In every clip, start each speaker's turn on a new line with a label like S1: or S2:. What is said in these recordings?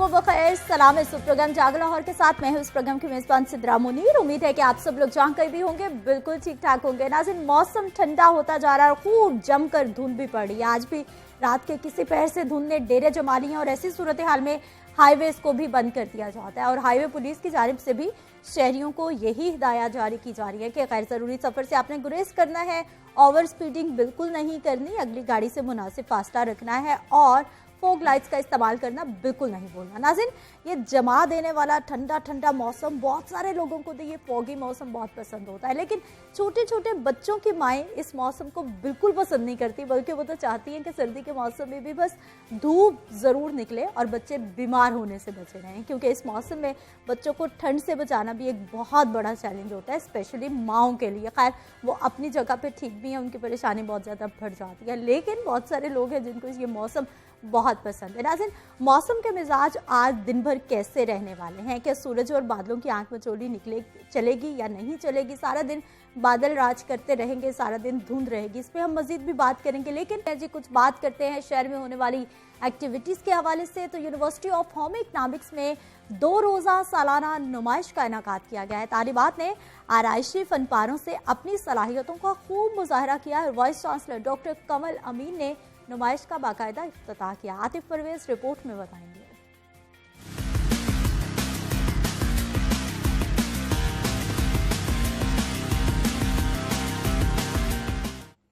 S1: सुबह बखैर, सलाम। इस प्रोग्राम जागो लाहौर के साथ मैं हूं इस प्रोग्राम की मेजबान सिद्रा मुनीर। उम्मीद है कि आप सब लोग जहां कहीं भी होंगे बिल्कुल ठीक ठाक होंगे। नाज़रीन, मौसम ठंडा होता जा रहा है और खूब जमकर धुंध भी पड़ रही है। आज भी रात के किसी पहर से धुंध ने डेरे जमा ली है और ऐसी सूरत हाल में हाईवेज को भी बंद कर दिया जाता है और हाईवे पुलिस की जानिब से भी शहरियों को यही हिदायत जारी की जा रही है कि गैर जरूरी सफर से आपने गुरेज करना है, ओवर स्पीडिंग बिल्कुल नहीं करनी, अगली गाड़ी से मुनासिब फासला रखना है और फोग लाइट्स का इस्तेमाल करना बिल्कुल नहीं भूलना। नाज़रीन, ये जमा देने वाला ठंडा ठंडा मौसम बहुत सारे लोगों को ये फोगी मौसम बहुत पसंद होता है, लेकिन छोटे छोटे बच्चों की माएँ इस मौसम को बिल्कुल पसंद नहीं करती, बल्कि वो तो चाहती हैं कि सर्दी के मौसम में भी बस धूप ज़रूर निकले और बच्चे बीमार होने से बचे रहें, क्योंकि इस मौसम में बच्चों को ठंड से बचाना भी एक बहुत बड़ा चैलेंज होता है, स्पेशली माँओं के लिए। खैर, वो अपनी जगह पर ठीक भी हैं, उनकी परेशानी बहुत ज़्यादा बढ़ जाती है, लेकिन बहुत सारे लोग हैं जिनको ये मौसम बहुत पसंद है। नाज़रीन, मौसम के मिजाज आज दिन भर कैसे रहने वाले हैं? क्या सूरज और बादलों की आंख मचोली चलेगी या नहीं चलेगी? सारा दिन बादल राज करते रहेंगे, सारा दिन धुंध रहेगी? इस पर हम मजीद भी बात करेंगे, लेकिन जी कुछ बात करते हैं शहर में होने वाली एक्टिविटीज़ के हवाले से। तो यूनिवर्सिटी ऑफ होम इकनॉमिक्स में 2 रोज़ा सालाना नुमाइश का इनेकाद किया गया है। तालिबात ने आराइशी फनपारों से अपनी सलाहियतों का खूब मुजाहरा किया है। वाइस चांसलर डॉक्टर कमल अमीन ने नुमाइश का बाकायदा इफ्तिताह किया। आतिफ परवेज रिपोर्ट में बताएंगे।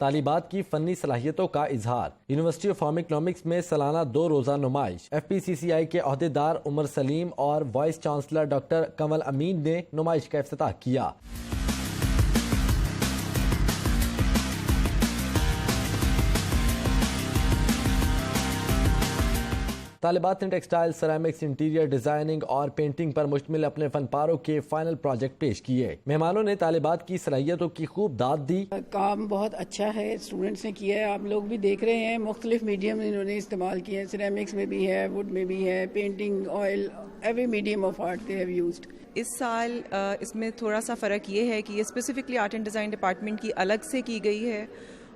S2: तालिबात की फनी सलाहियतों का इजहार। यूनिवर्सिटी ऑफ होम इकनॉमिक्स में सालाना 2 रोज़ा नुमाइश। FPCCI के अहदेदार उमर सलीम और वाइस चांसलर डॉक्टर कमल अमीन ने नुमाइश का इफ्तिताह किया। तालिबात ने टेक्सटाइल, सेरामिक्स, इंटीरियर डिजाइनिंग और पेंटिंग पर मुश्तमिल अपने फनपारों के फाइनल प्रोजेक्ट पेश किए। मेहमानों ने तालिबात की सलाहियतों की खूब दाद दी।
S3: काम बहुत अच्छा है, स्टूडेंट्स ने किया है, आप लोग भी देख रहे हैं। मुख्तलिफ मीडियम इन्होंने इस्तेमाल किए हैं, सेरामिक्स में भी है, वुड में भी है, painting, oil, every medium of art they have used.
S4: इस साल इसमें थोड़ा सा फ़र्क ये है कि ये specifically art and design department की अलग से की गई है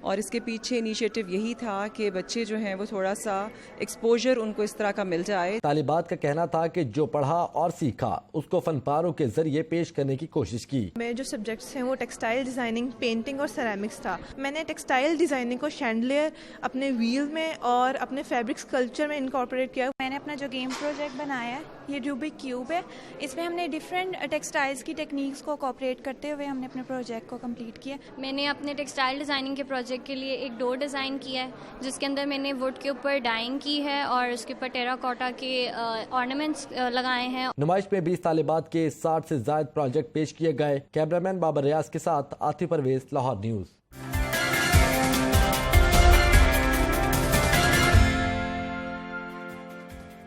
S4: और इसके पीछे इनिशिएटिव यही था कि बच्चे जो हैं वो थोड़ा सा एक्सपोजर उनको इस तरह का मिल जाए।
S2: तालिबात का कहना था कि जो पढ़ा और सीखा उसको फनपारों के जरिए पेश करने की कोशिश की।
S5: मेरे जो सब्जेक्ट्स हैं वो टेक्सटाइल डिज़ाइनिंग, पेंटिंग और सेरामिक्स था। मैंने टेक्सटाइल डिज़ाइनिंग को शैंडलियर अपने व्हील में और अपने फैब्रिक्स कल्चर में इनकॉर्पोरेट किया।
S6: मैंने अपना जो गेम प्रोजेक्ट बनाया है ये रूबिक क्यूब है। इसमें हमने डिफरेंट टेक्सटाइल्स की टेक्निक्स को कॉपरेट करते हुए हमने अपने प्रोजेक्ट को कंप्लीट किया।
S7: मैंने अपने टेक्सटाइल डिज़ाइनिंग के प्रोजेक्ट के लिए एक डोर डिज़ाइन किया है, जिसके अंदर मैंने वुड के ऊपर डाइंग की है और उसके ऊपर टेराकोटा के ऑर्नामेंट्स लगाए हैं।
S2: नुमाइश में 20 तालिबात के 60 से ज्यादा प्रोजेक्ट पेश किए गए। कैमरामैन बाबर रियाज के साथ आतिफ परवेज, लाहौर न्यूज़।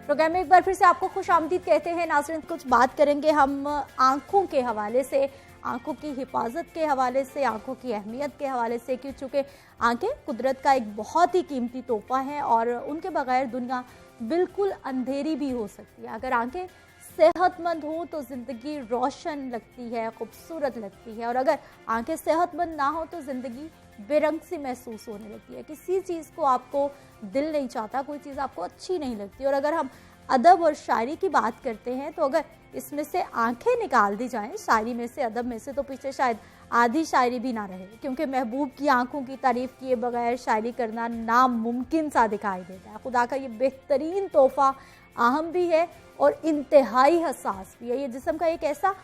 S1: प्रोग्राम में एक बार फिर से आपको खुशामदीद कहते हैं। नाज़रीन, कुछ बात करेंगे हम आंखों के हवाले से, आंखों की हिफाजत के हवाले से, आंखों की अहमियत के हवाले से, क्यों चूँकि आंखें कुदरत का एक बहुत ही कीमती तोहफा है और उनके बगैर दुनिया बिल्कुल अंधेरी भी हो सकती है। अगर आंखें सेहतमंद हो तो ज़िंदगी रोशन लगती है, खूबसूरत लगती है, और अगर आंखें सेहतमंद ना हो तो ज़िंदगी बेरंग सी महसूस होने लगती है। किसी चीज़ को आपको दिल नहीं चाहता, कोई चीज़ आपको अच्छी नहीं लगती। और अगर हम अदब और शायरी की बात करते हैं तो अगर इसमें से आंखें निकाल दी जाएं, शायरी में से, अदब में से, तो पीछे शायद आधी शायरी भी ना रहे, क्योंकि महबूब की आंखों की तारीफ़ किए बगैर शायरी करना नामुमकिन सा दिखाई देता है। खुदा का ये बेहतरीन तोहफ़ा अहम भी है और इंतहाई हसास भी है। ये जिस्म का एक ऐसा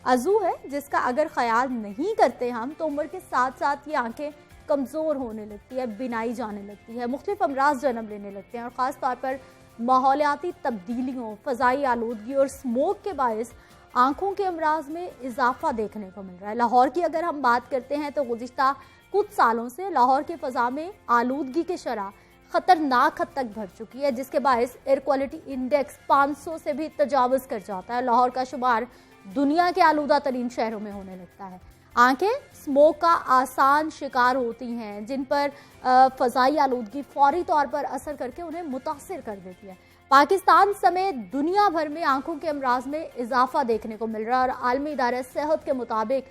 S1: अज़ू है जिसका अगर ख्याल नहीं करते हम तो उम्र के साथ साथ ये आंखें कमज़ोर होने लगती है, बिनाई जाने लगती है, मुख्तलिफ अमराज जन्म लेने लगते हैं और ख़ास तौर पर माहौलियाती तब्दीलियों, फ़ज़ाई आलूदगी और स्मोक के बायस आँखों के अमराज में इजाफा देखने को मिल रहा है। लाहौर की अगर हम बात करते हैं तो गुज़िश्ता कुछ सालों से लाहौर के फ़ज़ा में आलूदगी की शरह ख़तरनाक हद तक बढ़ चुकी है, जिसके बायस एयर क्वालिटी इंडेक्स 500 से भी तजावज़ कर जाता है। लाहौर का शुमार दुनिया के आलूदा तरीन शहरों में होने लगता है। आंखें स्मोक का आसान शिकार होती हैं, जिन पर फ़ज़ाई आलूदगी फौरी तौर पर असर करके उन्हें मुतासिर कर देती है। पाकिस्तान समेत दुनिया भर में आंखों के अमराज में इजाफा देखने को मिल रहा है और आलमी इदारे सेहत के मुताबिक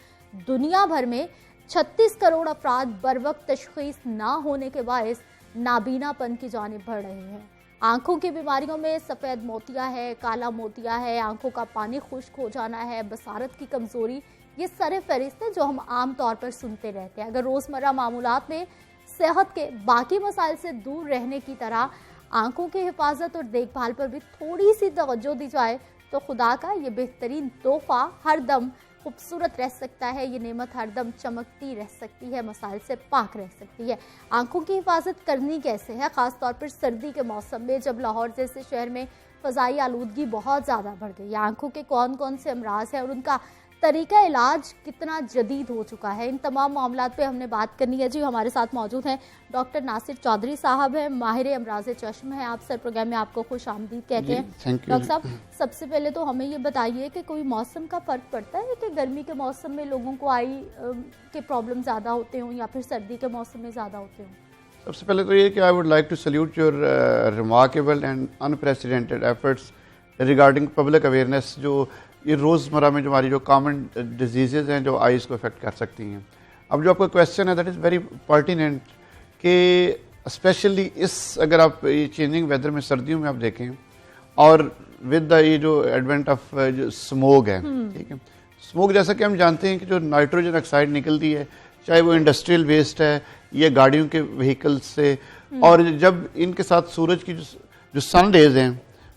S1: दुनिया भर में 36 करोड़ अफराद बर वक्त तशख़ीस ना होने के बायस नाबीनापन की जानिब बढ़ रहे हैं। आंखों की बीमारियों में सफ़ेद मोतिया है, काला मोतिया है, आंखों का पानी खुश्क हो जाना है, बसारत की कमज़ोरी, ये सारे फहरिस्त हैं जो हम आम तौर पर सुनते रहते हैं। अगर रोज़मर्रा मामूलात में सेहत के बाकी मसाइल से दूर रहने की तरह आंखों की हिफाजत और देखभाल पर भी थोड़ी सी तवज्जो दी जाए तो खुदा का ये बेहतरीन तोहफा हर दम खूबसूरत रह सकता है, ये नेमत हरदम चमकती रह सकती है, मसाइल से पाक रह सकती है। आंखों की हिफाजत करनी कैसे है, ख़ास तौर पर सर्दी के मौसम में जब लाहौर जैसे शहर में फ़ज़ाई आलूदगी बहुत ज़्यादा बढ़ गई है। आंखों के कौन कौन से अमराज हैं और उनका तरीका इलाज कितना जदीद हो चुका है, इन तमाम मामलात पे हमने बात करनी है। जी, हमारे साथ मौजूद हैं डॉक्टर नासिर चौधरी साहब हैं, माहिर अमराज चश्म हैं। आप सर प्रोग्राम में आपको खुश आमदीद कहते हैं। डॉक्टर साहब, सबसे पहले तो हमें ये बताइए कि कोई मौसम का फ़र्क पड़ता है कि गर्मी के मौसम में लोगों को आई के प्रॉब्लम ज़्यादा होते हों या फिर सर्दी के मौसम में ज़्यादा होते हों?
S8: सबसे पहले तो ये कि I would like to salute your remarkable and unprecedented efforts regarding public awareness. जो ये रोज़मर्रा में जो हमारी जो कॉमन डिजीज़ हैं जो आइज़ को अफेक्ट कर सकती हैं। अब जो आपका क्वेश्चन है दैट इज़ वेरी पर्टिनेंट कि स्पेशली अगर आप ये चेंजिंग वेदर में सर्दियों में आप देखें और विद द ये जो एडवेंट ऑफ जो स्मोक है, ठीक है, स्मोक जैसा कि हम जानते हैं कि जो नाइट्रोजन ऑक्साइड निकलती है, चाहे वो इंडस्ट्रियल वेस्ट है या गाड़ियों के व्हीकल्स से, और जब इनके साथ सूरज की जो सन रेज हैं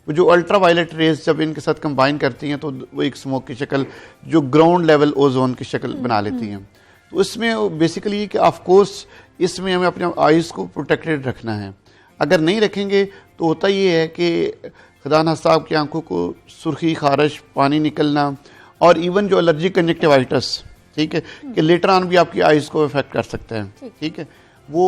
S8: वो जो अल्ट्रा वायलेट रेज जब इनके साथ कंबाइन करती हैं तो वो एक स्मोक की शक्ल जो ग्राउंड लेवल ओजोन की शक्ल बना लेती हैं। तो इसमें बेसिकली कि ऑफ कोर्स इसमें हमें अपने आइज़ को प्रोटेक्टेड रखना है। अगर नहीं रखेंगे तो होता ये है कि खुदा न साहब की आंखों को सुर्खी, खारिश, पानी निकलना और इवन जो एलर्जिक कंजक्टिवाइटिस, ठीक है, कि लेटर ऑन भी आपकी आइज़ को इफेक्ट कर सकता है। ठीक है, वो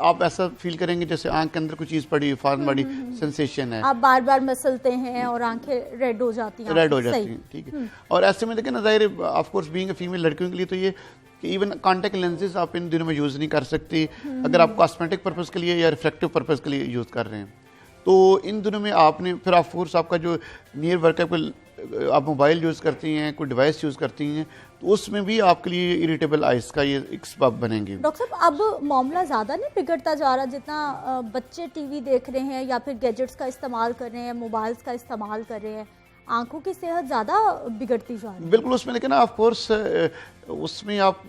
S8: आप ऐसा फील करेंगे जैसे आंख के अंदर कोई चीज़ पड़ी, फॉरन बॉडी सेंसेशन है,
S1: आप बार बार मसलते हैं और आंखें रेड हो जाती हैं।
S8: ठीक है, और ऐसे में देखें ना, ज़ाहिर of course being a female लड़कियों के लिए तो ये कि इवन कॉन्टैक्ट लेंसेज आप इन दिनों में यूज़ नहीं कर सकती अगर आप कॉस्मेटिक पर्पज़ के लिए या रिफ्लेक्टिव पर्पज़ के लिए यूज़ कर रहे हैं। तो इन दिनों में आपने फिर ऑफ कोर्स आपका जो नियर वर्क है, आप मोबाइल यूज़ करती हैं, कोई डिवाइस यूज़ करती हैं, तो उसमें भी आपके लिए इरिटेबल आइज़ का ये एक सबब बनेंगे।
S1: डॉक्टर साहब, अब मामला ज़्यादा नहीं बिगड़ता जा रहा, जितना बच्चे टीवी देख रहे हैं या फिर गैजेट्स का इस्तेमाल कर रहे हैं, मोबाइल्स का इस्तेमाल कर रहे हैं, आंखों की सेहत ज़्यादा बिगड़ती जा रही है?
S8: बिल्कुल, उसमें लेकिन ऑफ कोर्स उसमें आप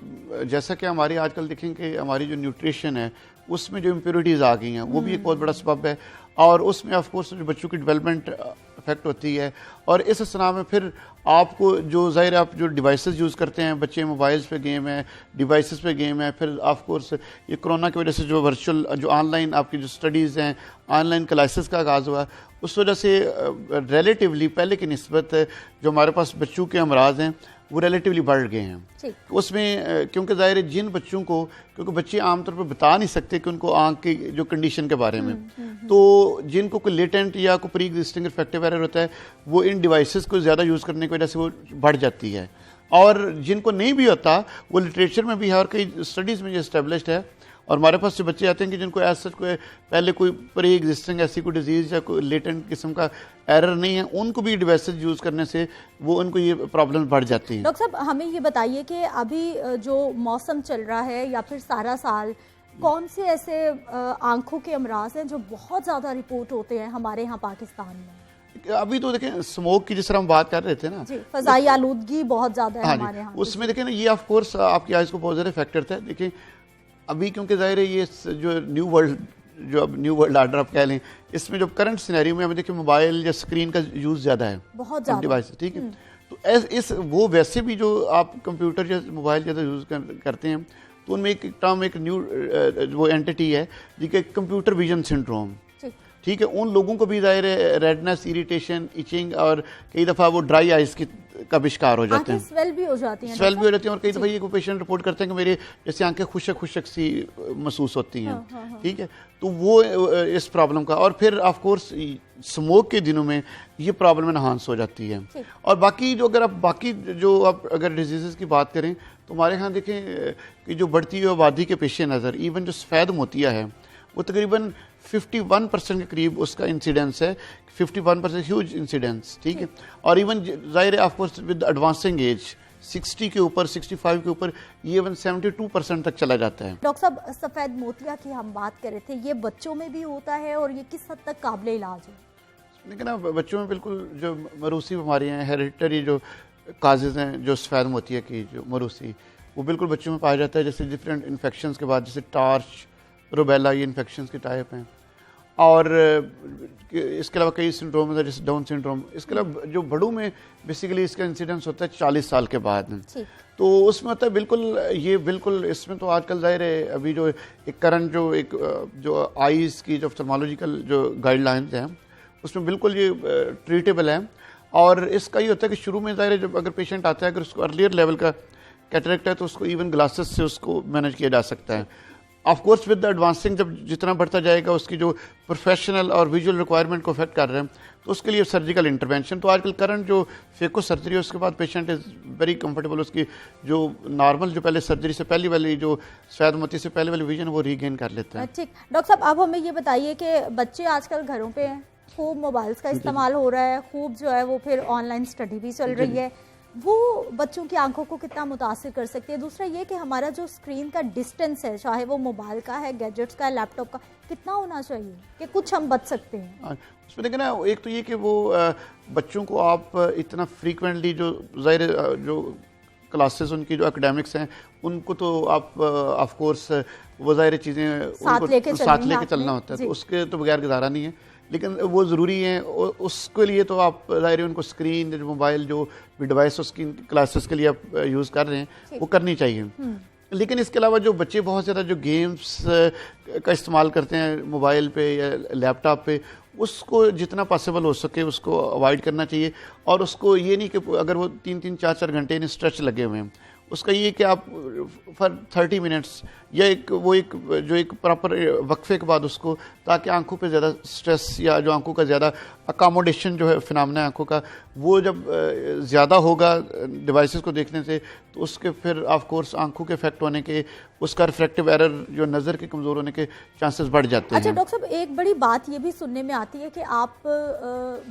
S8: जैसा कि हमारी आजकल देखेंगे हमारी जो न्यूट्रिशन है उसमें जो इम्प्योरिटीज़ आ गई हैं वो भी एक बहुत बड़ा सबब है, और उसमें ऑफ कोर्स जो बच्चों की डेवलपमेंट अफेक्ट होती है। और इस असना में फिर आपको जो ज़ाहिर आप जो डिवाइसेस यूज़ करते हैं, बच्चे मोबाइल्स पे गेम है, डिवाइसेस पे गेम है, फिर ऑफ कोर्स ये कोरोना की वजह से जो वर्चुअल जो ऑनलाइन आपकी जो स्टडीज़ हैं, ऑनलाइन क्लासेस का आगाज़ हुआ, उस वजह से रिलेटिवली पहले की निस्बत जो हमारे पास बच्चों के अमराज हैं वो रिलेटिवली बढ़ गए हैं। उसमें क्योंकि ज़ाहिर है जिन बच्चों को, क्योंकि बच्चे आमतौर पर बता नहीं सकते कि उनको आँख की जो कंडीशन के बारे में, तो जिनको कोई लेटेंट या कोई प्री एग्जिस्टिंग रिफ्रैक्टिव एरर होता है वो इन डिवाइसेस को ज़्यादा यूज़ करने की वजह से वो बढ़ जाती है, और जिनको नहीं भी होता वो लिटरेचर में भी है और कई स्टडीज़ में ये इस्टेब्लिश्ड है। और हमारे पास जो बच्चे आते हैं कि जिनको ऐसा कोई पहले कोई प्री एग्जिस्टिंग ऐसी कोई डिजीज़ या कोई लेटेंट किस्म का एरर नहीं है, उनको भी डिवाइसेस यूज़ करने से वो उनको ये प्रॉब्लम बढ़ जाती हैं।
S1: डॉक्टर साहब, हमें ये बताइए कि अभी जो मौसम चल रहा है या फिर सारा साल कौन से ऐसे आंखों के अमराज हैं जो बहुत ज़्यादा रिपोर्ट होते हैं हमारे यहाँ पाकिस्तान में?
S8: अभी तो देखें स्मोक की जिस तरह हम बात कर रहे थे ना,
S1: फ़ज़ाई आलूदगी बहुत ज़्यादा है हमारे यहाँ,
S8: उसमें देखें ना ये ऑफ कोर्स आपकी आइज़ को बहुत ज़्यादा इफेक्ट करता है। देखिए अभी क्योंकि ज़ाहिर है ये जो न्यू वर्ल्ड आर्डर आप कह लें, इसमें जो करंट सिनेरियो में हमें देखिए मोबाइल या स्क्रीन का यूज़ ज़्यादा है, बहुत ज़्यादा डिवाइस, ठीक है। तो वो वैसे भी जो आप कंप्यूटर या मोबाइल ज़्यादा यूज़ करते हैं तो उनमें एक टर्म, एक न्यू वो एंटिटी है जिसके कंप्यूटर विजन सिंड्रोम, ठीक है। उन लोगों को भी ज़ाहिर है रेडनेस, इरिटेशन, इचिंग और कई दफ़ा वो ड्राई आइज़ का भी शिकार हो जाते हैं,
S1: स्वेल भी हो जाती हैं,
S8: और कई दफ़ा ये पेशेंट रिपोर्ट करते हैं कि मेरे जैसे आंखें खुशक सी महसूस होती हैं, ठीक है। तो वो इस प्रॉब्लम का, और फिर ऑफ कोर्स स्मोक के दिनों में ये प्रॉब्लम एनहांस हो जाती है। और बाकी जो आप अगर डिजीज़ की बात करें तो हमारे यहाँ देखें कि जो बढ़ती हुई आबादी के पेश नज़र इवन जो सफ़ेद मोतिया है वो तकरीबन 51% के करीब उसका इंसिडेंस है, 51% ह्यूज इंसिडेंस, ठीक है। और इवन ज़ाहिर है of course with advancing as 60 के ऊपर, 65 के ऊपर, इवन 72% तक चला जाता है।
S1: डॉक्टर साहब, सफ़ेद मोतिया की हम बात कर रहे थे, ये बच्चों में भी होता है और ये किस हद तक काबिल इलाज है?
S8: लेकिन ना बच्चों में बिल्कुल जो मरूसी बीमारियाँ हैं, हेरिडिटरी जो काजेज़ हैं, जो सफ़ेद मोतिया की जो मरूसी, वो बिल्कुल बच्चों में पाया जाता है। जैसे डिफरेंट इन्फेक्शंस के बाद, जैसे टार्च, रूबेला, ये इन्फेक्शंस के टाइप हैं। और इसके अलावा कई सिंड्रोम है, जैसे डाउन सिंड्रोम। इसके अलावा जो बड़ों में बेसिकली इसका इंसिडेंस होता है 40 साल के बाद, तो उसमें होता है बिल्कुल इसमें तो आजकल ज़ाहिर है अभी जो एक करंट जो आईज़ की जो ऑप्थेल्मोलॉजिकल जो गाइडलाइंस हैं उसमें बिल्कुल ये ट्रीटेबल है। और इसका ये होता है कि शुरू में ज़ाहिर है जब अगर पेशेंट आता है, अगर उसको अर्लियर लेवल का कैटरेक्ट है तो उसको इवन ग्लासेस से उसको मैनेज किया जा सकता है। Of course with the advancing जब जितना बढ़ता जाएगा उसकी जो प्रोफेशनल और विजुअल रिक्वायरमेंट को अफेक्ट कर रहे हैं तो उसके लिए सर्जिकल इंटरवेंशन। तो आजकल करंट जो फेको सर्जरी है उसके बाद पेशेंट इज़ वेरी कंफर्टेबल, उसकी जो नॉर्मल जो पहले सर्जरी से पहले वाली जो सफ़ेद मोती से पहले वाली विजन वो रीगेन कर लेते हैं।
S1: ठीक डॉक्टर साहब, अब हमें ये बताइए कि बच्चे आजकल घरों पे हैं, खूब मोबाइल्स का इस्तेमाल हो रहा है, खूब जो है वो फिर ऑनलाइन स्टडी भी चल रही है, वो बच्चों की आंखों को कितना मुतासिर कर सकती है? दूसरा ये कि हमारा जो स्क्रीन का डिस्टेंस है, चाहे वो मोबाइल का है, गैजेट्स का है, लैपटॉप का, कितना होना चाहिए कि कुछ हम बच सकते हैं?
S8: उसमें देखें ना, एक तो ये कि वो बच्चों को आप इतना फ्रीक्वेंटली जो ज़ाहिर जो क्लासेस उनकी जो एकेडमिक्स हैं उनको तो आप ऑफ कोर्स वो ज़ाहिर चीज़ें
S1: साथ लेके
S8: चलना होता है, तो उसके तो बगैर गुजारा नहीं है। लेकिन वो ज़रूरी है, उसके लिए तो आप ज़ाहिर उनको स्क्रीन, जो मोबाइल, जो भी डिवाइस उसकी क्लासेस के लिए आप यूज़ कर रहे हैं वो करनी चाहिए। लेकिन इसके अलावा जो बच्चे बहुत ज़्यादा जो गेम्स का इस्तेमाल करते हैं मोबाइल पे या लैपटॉप पे, उसको जितना पॉसिबल हो सके उसको अवॉइड करना चाहिए। और उसको ये नहीं कि अगर वो 3-3, 4-4 घंटे इन स्ट्रेच लगे हुए हैं, उसका ये कि आप फॉर 30 मिनट्स या एक प्रॉपर वक्फे के बाद उसको, ताकि आंखों पे ज़्यादा स्ट्रेस या जो आंखों का ज़्यादा अकोमोडेशन जो है फिनोमेना आंखों का, वो जब ज़्यादा होगा डिवाइसेस को देखने से, तो उसके फिर ऑफ कोर्स आंखों के इफेक्ट होने के, उसका रिफ्रैक्टिव एरर जो नज़र के कमज़ोर होने के चांसेस बढ़ जाते हैं।
S1: अच्छा डॉक्टर साहब, एक बड़ी बात ये भी सुनने में आती है कि आप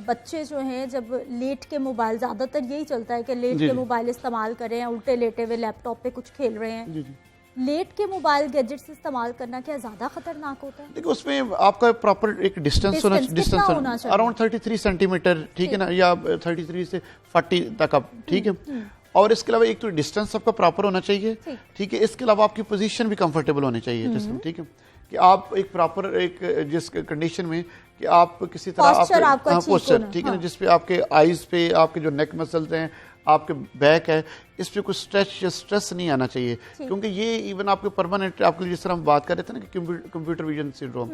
S1: बच्चे जो हैं जब लेट के मोबाइल, ज़्यादातर यही चलता है कि लेट के मोबाइल इस्तेमाल कर रहे हैं, उल्टे लेटे हुए लैपटॉप पे कुछ खेल रहे हैं, लेट के मोबाइल गैजेट्स इस्तेमाल करना क्या ज़्यादा खतरनाक होता है?
S8: देखो उसमें आपका प्रॉपर एक डिस्टेंस होना चाहिए, अराउंड 33 सेंटीमीटर, ठीक है ना, या 33 से 40 तक आप, ठीक है। और इसके अलावा एक तो डिस्टेंस आपका प्रॉपर होना चाहिए, ठीक है। इसके अलावा आपकी पोजीशन भी कंफर्टेबल होनी चाहिए जिसमें, ठीक है, कि आप एक प्रॉपर एक जिस कंडीशन में कि आप किसी तरह पोस्चर, ठीक है ना, जिसपे आपके आईज पे, आपके जो नेक मसल्स हैं, आपके बैक है, इस पे कुछ स्ट्रेस नहीं आना चाहिए, क्योंकि ये इवन आपके परमानेंट, आपके जिस तरह हम बात कर रहे थे ना कि कंप्यूटर विजन सिंड्रोम,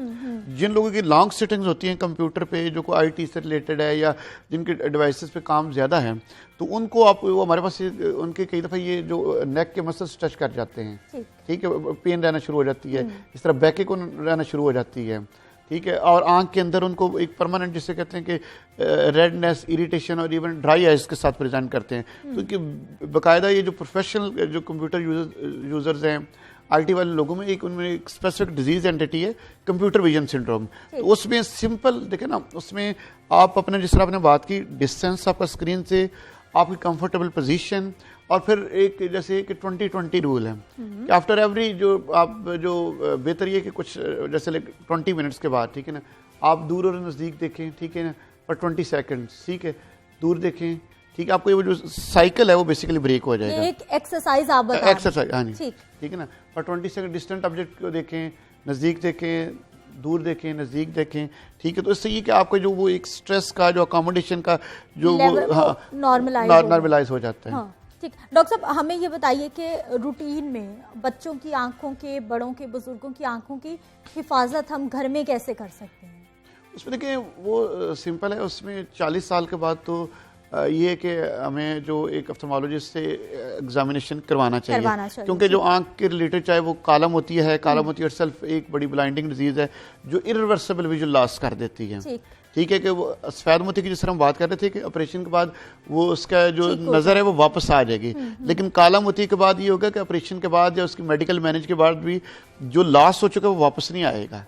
S8: जिन लोगों की लॉन्ग सिटिंग्स होती हैं कंप्यूटर पे, जो कोई आईटी से रिलेटेड है या जिनके डिवाइसेस पे काम ज़्यादा है, तो उनको आप वो हमारे पास उनके कई दफ़ा ये जो नेक के मसल्स टच कर जाते हैं, ठीक है, पेन रहना शुरू हो जाती है, इस तरह बैक को रहना शुरू हो जाती है, ठीक है। और आंख के अंदर उनको एक परमानेंट जिसे कहते हैं कि रेडनेस, इरिटेशन और इवन ड्राई आइज के साथ प्रेजेंट करते हैं, क्योंकि बाकायदा ये जो प्रोफेशनल जो कंप्यूटर यूजर्स हैं, आईटी वाले लोगों में उनमें एक स्पेसिफिक डिजीज एंटिटी है कंप्यूटर विजन सिंड्रोम। तो उसमें सिंपल देखें ना, उसमें आप अपने जिस तरह आपने बात की, डिस्टेंस आपका स्क्रीन से, आपकी कंफर्टेबल पोजीशन, और फिर एक जैसे कि 20-20 रूल है कि आफ्टर एवरी जो बेहतर ये कि कुछ जैसे 20 मिनट्स के बाद, ठीक है ना, आप दूर और नज़दीक देखें, ठीक है ना, और 20 सेकंड्स, ठीक है, दूर देखें, ठीक है, आपको ये जो साइकिल है वो बेसिकली ब्रेक हो जाएगा।
S1: एक एक्सरसाइज आप बता,
S8: एक्सरसाइज, हाँ जी, ठीक है ना, और 20 सेकंड डिस्टेंट ऑब्जेक्ट को देखें, नज़दीक देखें, दूर देखें, नज़दीक देखें, ठीक है। तो इससे ये कि आपका जो वो एक स्ट्रेस का जो अकोमोडेशन का जो नॉर्मलाइज हो जाता है।
S1: ठीक डॉक्टर साहब, हमें ये बताइए कि रूटीन में बच्चों की आंखों के, बड़ों के, बुजुर्गों की आंखों की हिफाजत हम घर में कैसे कर सकते हैं? उसमें
S8: देखिए वो सिंपल है, उसमें 40 साल के बाद तो ये है कि हमें जो एक ऑप्थेल्मोलॉजिस्ट से एग्जामिनेशन करवाना चाहिए, क्योंकि जो आंख के रिलेटेड, चाहे वो काला मोतिया सेल्फ एक बड़ी ब्लाइंडिंग डिजीज है जो इरिवर्सिबल विजुअल लॉस कर देती है, ठीक है, कि वो सफ़ेद मोती की जिस तरह हम बात कर रहे थे कि ऑपरेशन के बाद वो उसका जो नज़र है वो वापस आ जाएगी, लेकिन काला मोती के बाद ये होगा कि ऑपरेशन के बाद या उसकी मेडिकल मैनेज के बाद भी जो लॉस हो चुका है वो वापस नहीं आएगा,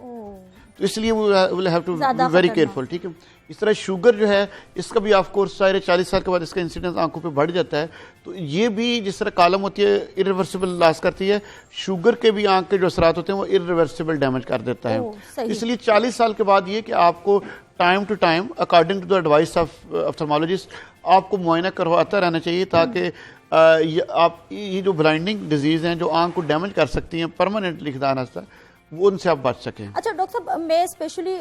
S8: तो इसलिए वो will have to be very careful, ठीक है। इस तरह शुगर जो है इसका भी ऑफ कोर्स 40 साल के बाद इसका इंसिडेंस आंखों पे बढ़ जाता है। तो ये भी जिस तरह कालम होती है इरिवर्सिबल लॉस करती है, शुगर के भी आंख के जो असरात होते हैं वो इरिवर्सिबल डैमेज कर देता है। इसलिए 40 साल के बाद ये कि आपको time to time according to the advice of ophthalmologist आपको मुआयना करवाता रहना चाहिए, ताकि ये जो ब्लाइंडिंग डिजीज़ हैं जो आंख को डैमेज कर सकती हैं परमानेंटली खुदा नास्ता, वो उनसे आप बच सकें।
S1: अच्छा डॉक्टर साहब, मैं स्पेशली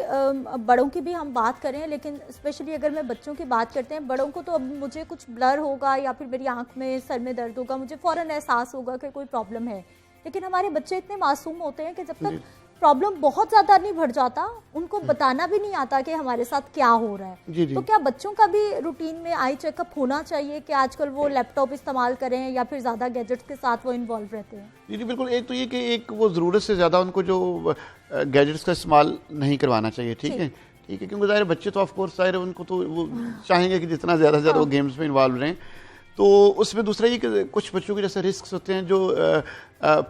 S1: बड़ों की भी हम बात करें, लेकिन स्पेशली अगर मैं बच्चों की बात करते हैं, बड़ों को तो अब मुझे कुछ ब्लर होगा या फिर मेरी आंख में सर में दर्द होगा, मुझे फ़ौरन एहसास होगा कि कोई प्रॉब्लम है। लेकिन हमारे बच्चे इतने मासूम होते हैं कि जब तक प्रॉब्लम बहुत ज़्यादा नहीं बढ़ जाता उनको बताना भी नहीं आता कि हमारे साथ क्या हो रहा है। तो क्या बच्चों का भी रूटीन में आई चेकअप होना चाहिए कि आजकल वो लैपटॉप इस्तेमाल करें या फिर ज़्यादा गैजेट्स के साथ वो इन्वॉल्व रहते हैं?
S8: जी बिल्कुल। एक तो ये कि एक वो ज़रूरत से ज़्यादा उनको जो गैजेट्स का इस्तेमाल नहीं करवाना चाहिए, ठीक है, क्योंकि ज़ाहिर बच्चे तो ऑफ कोर्स ज़ाहिर उनको तो वो चाहेंगे कि जितना ज़्यादा से ज़्यादा वो गेम्स में इन्वॉल्व रहें। तो उसमें दूसरा ये कि कुछ बच्चों के जैसे रिस्क होते हैं जो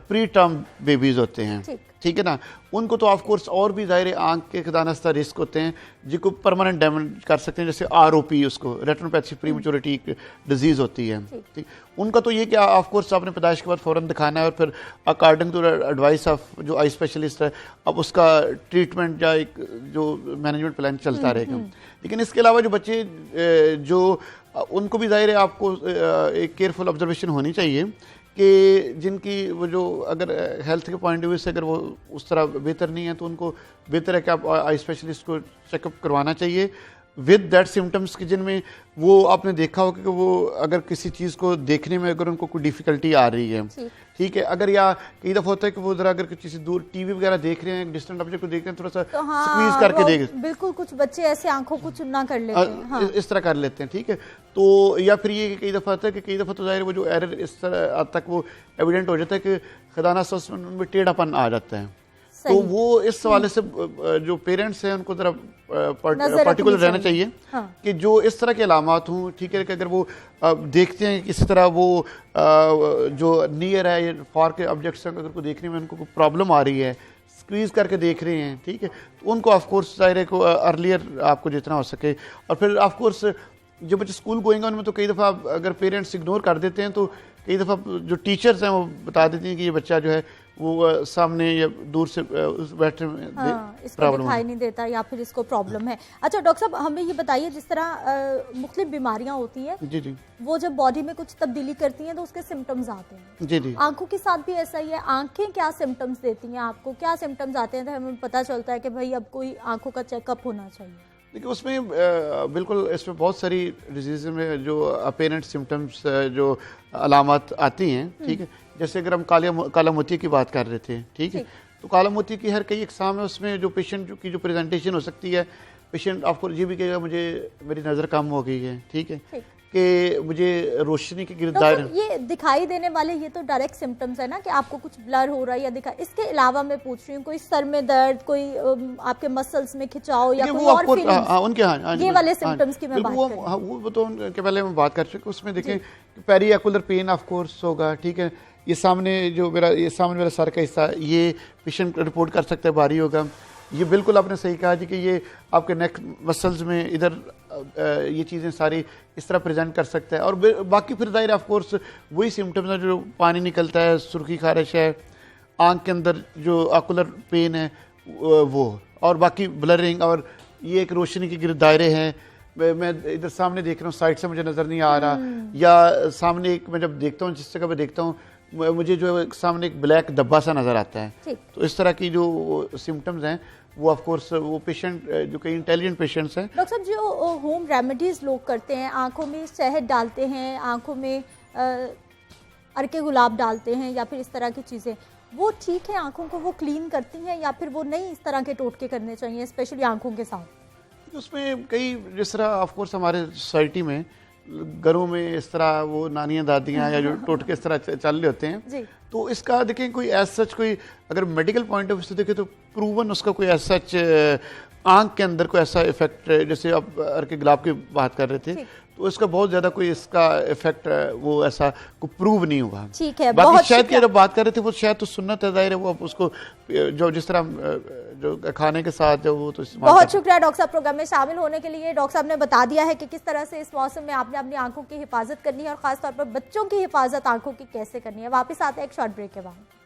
S8: प्री टर्म बेबीज़ होते हैं, ठीक है ना, उनको तो ऑफ कोर्स और भी ज़ाहिर आंख के खुदानस्ता रिस्क होते हैं जिनको परमानेंट डैमेज कर सकते हैं, जैसे ROP, उसको रेटिनोपैथी प्री मैच्योरिटी डिजीज़ होती है, ठीक। उनका तो ये कि ऑफ कोर्स आपने पैदाइश के बाद फ़ौरन दिखाना है और फिर अकॉर्डिंग टू एडवाइस ऑफ जो आई स्पेशलिस्ट है अब उसका ट्रीटमेंट या एक जो मैनेजमेंट प्लान चलता रहेगा। लेकिन इसके अलावा जो बच्चे जो उनको भी ज़ाहिर है आपको एक केयरफुल ऑब्जर्वेशन होनी चाहिए कि जिनकी वो जो अगर हेल्थ के पॉइंट ऑफ व्यू से अगर वो उस तरह बेहतर नहीं है तो उनको बेहतर है कि आप आई स्पेशलिस्ट को चेकअप करवाना चाहिए विद दैट सिम्टम्स कि जिनमें वो आपने देखा हो कि वो अगर किसी चीज़ को देखने में अगर उनको कोई डिफ़िकल्टी आ रही है, ठीक है, अगर या कई दफ़ा होता है कि वो ज़रा अगर किसी दूर टीवी वगैरह देख रहे हैं, डिस्टेंट ऑब्जेक्ट को देख रहे हैं, थोड़ा सा स्क्वीज करके देख,
S1: बिल्कुल कुछ बच्चे ऐसे आंखों को चुनना कर लेते हैं,
S8: इस तरह कर लेते हैं, ठीक है। तो या फिर ये कई दफ़ा होता है कि कई दफ़ा तो ज़ाहिर वो जो एरर इस तरह तक वो एविडेंट हो जाता है कि खुदा सा उनमें टेढ़ापन आ जाता है। तो वो इस हवाले से जो पेरेंट्स हैं उनको जरा पर्टिकुलर रहना चाहिए कि जो इस तरह के अलामात हों, ठीक है, कि अगर वो देखते हैं किसी तरह वो जो नियर है या फार के ऑब्जेक्ट्स हैं अगर को देखने में उनको कोई प्रॉब्लम आ रही है, स्क्वीज़ करके देख रहे हैं, ठीक है, तो उनको ऑफ कोर्स ज़ाहिर को अर्लियर आपको जितना हो सके। और फिर ऑफ कोर्स जो बच्चे स्कूल गोइंग उनमें तो कई दफ़ा अगर पेरेंट्स इग्नोर कर देते हैं तो कई दफ़ा जो टीचर्स हैं वो बता देती हैं कि ये बच्चा जो है वो सामने या दूर से बैठे
S1: इसको दिखाई नहीं देता या फिर इसको प्रॉब्लम है। अच्छा डॉक्टर साहब, हमें ये बताइए, जिस तरह मुख्तलिफ बीमारियां होती हैं, जी वो जब बॉडी में कुछ तब्दीली करती हैं तो उसके सिम्टम्स आते हैं, जी आंखों के साथ भी ऐसा ही है। आंखें क्या सिम्टम्स देती हैं आपको, क्या सिम्टम्स आते हैं तो हमें पता चलता है कि भाई अब कोई आंखों का चेकअप होना चाहिए?
S8: देखिए उसमें बिल्कुल इसमें बहुत सारी डिजीज़ में जो अपेरेंट सिम्टम्स जो अलामत आती हैं, ठीक है, जैसे अगर हम काला मोती की बात कर रहे थे, ठीक है, तो काला मोती की हर कई इकसाम है, उसमें जो पेशेंट की जो प्रेजेंटेशन हो सकती है, पेशेंट आपको ये भी कहेगा मुझे मेरी नज़र कम हो गई है, ठीक है, कि मुझे रोशनी की गिरदार
S1: ये दिखाई देने वाले ये तो डायरेक्ट सिम्टम्स है ना कि आपको कुछ ब्लर हो रहा है या दिखा। इसके अलावा मैं पूछ रही हूँ कोई सर में दर्द, कोई आपके मसल्स में खिंचाव या कोई और फीलिंग्स,
S8: उनके
S1: ये वाले सिम्टम्स की मैं बात कर रही हूं।
S8: वो तो उनके पहले मैं बात कर चुके। उसमें देखें पेरिएकुलर पेन ऑफ कोर्स होगा, ठीक है, ये सामने मेरा सर का हिस्सा ये पेशेंट रिपोर्ट कर सकता है भारी होगा। ये बिल्कुल आपने सही कहा जी कि ये आपके नेक मसल्स में इधर ये चीज़ें सारी इस तरह प्रेजेंट कर सकता है। और बाकी फिर ज़ाहिर ऑफ कोर्स वही सिम्टम्स हैं जो पानी निकलता है, सुर्खी खारिश है, आँख के अंदर जो आकुलर पेन है वो, और बाकी ब्लरिंग, और ये एक रोशनी के गिर्द दायरे हैं। मैं इधर सामने देख रहा हूँ, साइड से मुझे नज़र नहीं आ रहा, या सामने एक मैं जब देखता हूँ, जिस जगह पर देखता हूँ मुझे जो है सामने एक ब्लैक डब्बा सा नज़र आता है। तो इस तरह की जो सिम्टम्स हैं वो ऑफ कोर्स वो पेशेंट जो कई इंटेलिजेंट पेशेंट्स हैं।
S1: डॉक्टर साहब, जो होम रेमेडीज लोग करते हैं, आंखों में शहद डालते हैं, आंखों में अरके गुलाब डालते हैं या फिर इस तरह की चीज़ें, वो ठीक है, आंखों को वो क्लीन करती हैं, या फिर वो नहीं इस तरह के टोटके करने चाहिए स्पेशली आंखों के साथ?
S8: उसमें कई जिस तरह ऑफ कोर्स हमारे सोसाइटी में घरों में इस तरह वो नानियाँ दादियाँ या जो टोटके इस तरह चल रहे होते हैं, तो इसका देखें कोई एज सच कोई अगर मेडिकल पॉइंट ऑफ व्यू से देखें तो प्रूवन उसका कोई एज सच आंख के अंदर कोई ऐसा इफेक्ट, जैसे आप अर्के गुलाब की बात कर रहे थे, तो इसका बहुत ज्यादा कोई इसका इफेक्ट वो ऐसा को प्रूव नहीं हुआ।
S1: ठीक है,
S8: बाकी शायद की जब बात कर रहे थे वो शायद तो सुन्नत है, जाहिर है वो उसको जो जिस तरह जो खाने के साथ जो वो तो
S1: बहुत शुक्रिया डॉक्टर साहब प्रोग्राम में शामिल होने के लिए। डॉक्टर साहब ने बता दिया है कि किस तरह से इस मौसम में आपने अपनी आंखों की हिफाजत करनी है और खासतौर पर बच्चों की हिफाजत आंखों की कैसे करनी है। वापस आते हैं एक शॉर्ट ब्रेक के बाद।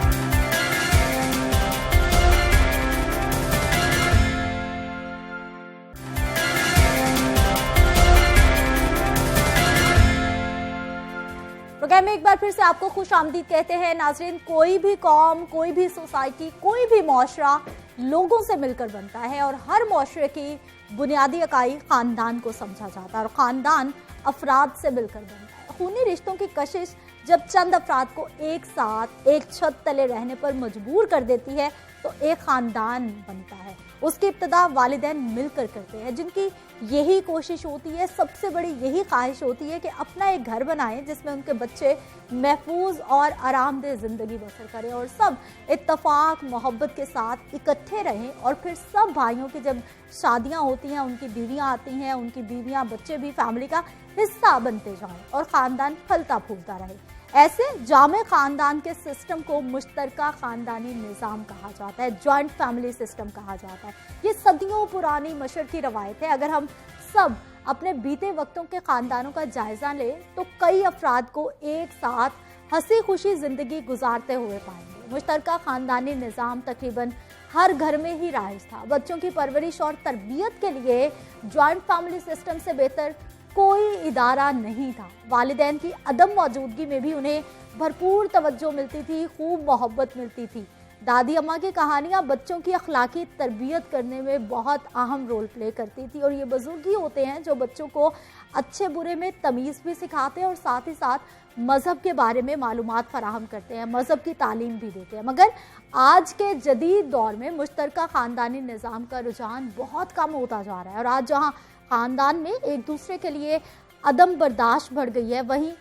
S1: प्रोग्राम में एक बार फिर से आपको खुश आमदीद कहते हैं नाज़रीन। कोई भी कौम, कोई भी सोसाइटी, कोई भी मुआशरा लोगों से मिलकर बनता है और हर मुआशरे की बुनियादी इकाई खानदान को समझा जाता है और खानदान अफराद से मिलकर बनता है। खूनी रिश्तों की कशिश जब चंद अफराद को एक साथ एक छत तले रहने पर मजबूर कर देती है तो एक खानदान बनता है। उसकी इब्तिदा वालिदैन मिलकर करते हैं, जिनकी यही कोशिश होती है, सबसे बड़ी यही ख्वाहिश होती है कि अपना एक घर बनाएं जिसमें उनके बच्चे महफूज और आरामदेह ज़िंदगी बसर करें और सब इत्तफाक मोहब्बत के साथ इकट्ठे रहें। और फिर सब भाइयों की जब शादियां होती हैं, उनकी बीवियां आती हैं, उनकी बीवियां बच्चे भी फैमिली का हिस्सा बनते जाएं और ख़ानदान फलता फूलता रहे। ऐसे जामे खानदान के सिस्टम को मुश्तरका खानदानी निज़ाम कहा जाता है, जॉइंट फैमिली सिस्टम कहा जाता है। ये सदियों पुरानी मशरकी रवायत है। अगर हम सब अपने बीते वक्तों के खानदानों का जायजा लें तो कई अफराद को एक साथ हंसी खुशी ज़िंदगी गुजारते हुए पाएंगे। मुश्तरका खानदानी निज़ाम तकरीबन हर घर में ही राइज था। बच्चों की परवरिश और तरबियत के लिए जॉइंट फैमिली सिस्टम से बेहतर कोई इदारा नहीं था। वालिदैन की अदम मौजूदगी में भी उन्हें भरपूर तवज्जो मिलती थी, खूब मोहब्बत मिलती थी। दादी अम्मा की कहानियाँ बच्चों की अखलाकी तरबियत करने में बहुत अहम रोल प्ले करती थी और ये बुजुर्ग ही होते हैं जो बच्चों को अच्छे बुरे में तमीज़ भी सिखाते हैं और साथ ही साथ मज़हब के बारे में मालूमात फराहम करते हैं, मज़हब की तालीम भी देते हैं। मगर आज के जदीद दौर में मुश्तरका ख़ानदानी निज़ाम का रुझान बहुत कम होता जा रहा है और आज जहाँ ख़ानदान में एक दूसरे के लिए अदम बर्दाश्त बढ़ गई है, वहीं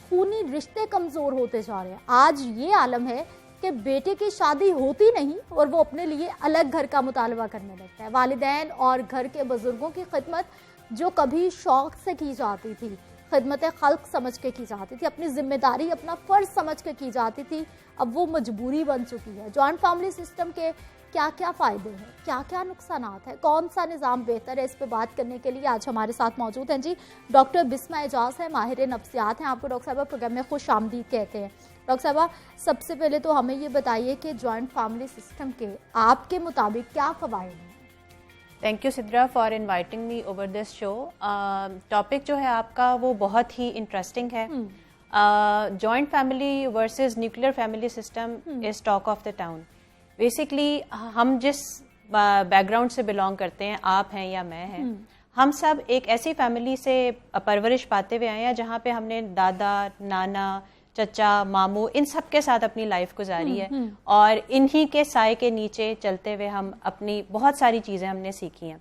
S1: खूनी रिश्ते कमज़ोर होते जा रहे हैं। आज ये आलम है कि बेटे की शादी होती नहीं और वो अपने लिए अलग घर का मुतालबा करने लगता है। वालिदैन और घर के बुजुर्गों की खिदमत जो कभी शौक़ से की जाती थी, खिदमत खल्क समझ के की जाती थी, अपनी जिम्मेदारी अपना फ़र्ज समझ के की जाती थी, अब वो मजबूरी बन चुकी है। जॉइंट फैमिली सिस्टम के क्या क्या फ़ायदे हैं, क्या क्या नुकसानात हैं, कौन सा निज़ाम बेहतर है, इस पे बात करने के लिए आज हमारे साथ मौजूद हैं जी डॉक्टर बिस्मा एजाज हैं, माहिर नफ्सियात हैं। आपको डॉक्टर साहबा प्रोग्राम में खुश आमदीद कहते हैं। डॉक्टर साहबा, सबसे पहले तो हमें ये बताइए कि जॉइंट फैमिली सिस्टम के आपके मुताबिक क्या फ़वाइद हैं?
S9: Thank you Sidra for inviting me over this show. Topic जो है आपका वो बहुत ही इंटरेस्टिंग है। Joint family versus nuclear family system is talk of the town. Basically हम जिस बैकग्राउंड से बिलोंग करते हैं, आप हैं या मैं हैं, हम सब एक ऐसी फैमिली से परवरिश पाते हुए आए हैं जहाँ पे हमने दादा, नाना, चचा, मामू इन सब के साथ अपनी लाइफ गुजारी है और इन्हीं के साए के नीचे चलते हुए हम अपनी बहुत सारी चीज़ें हमने सीखी हैं।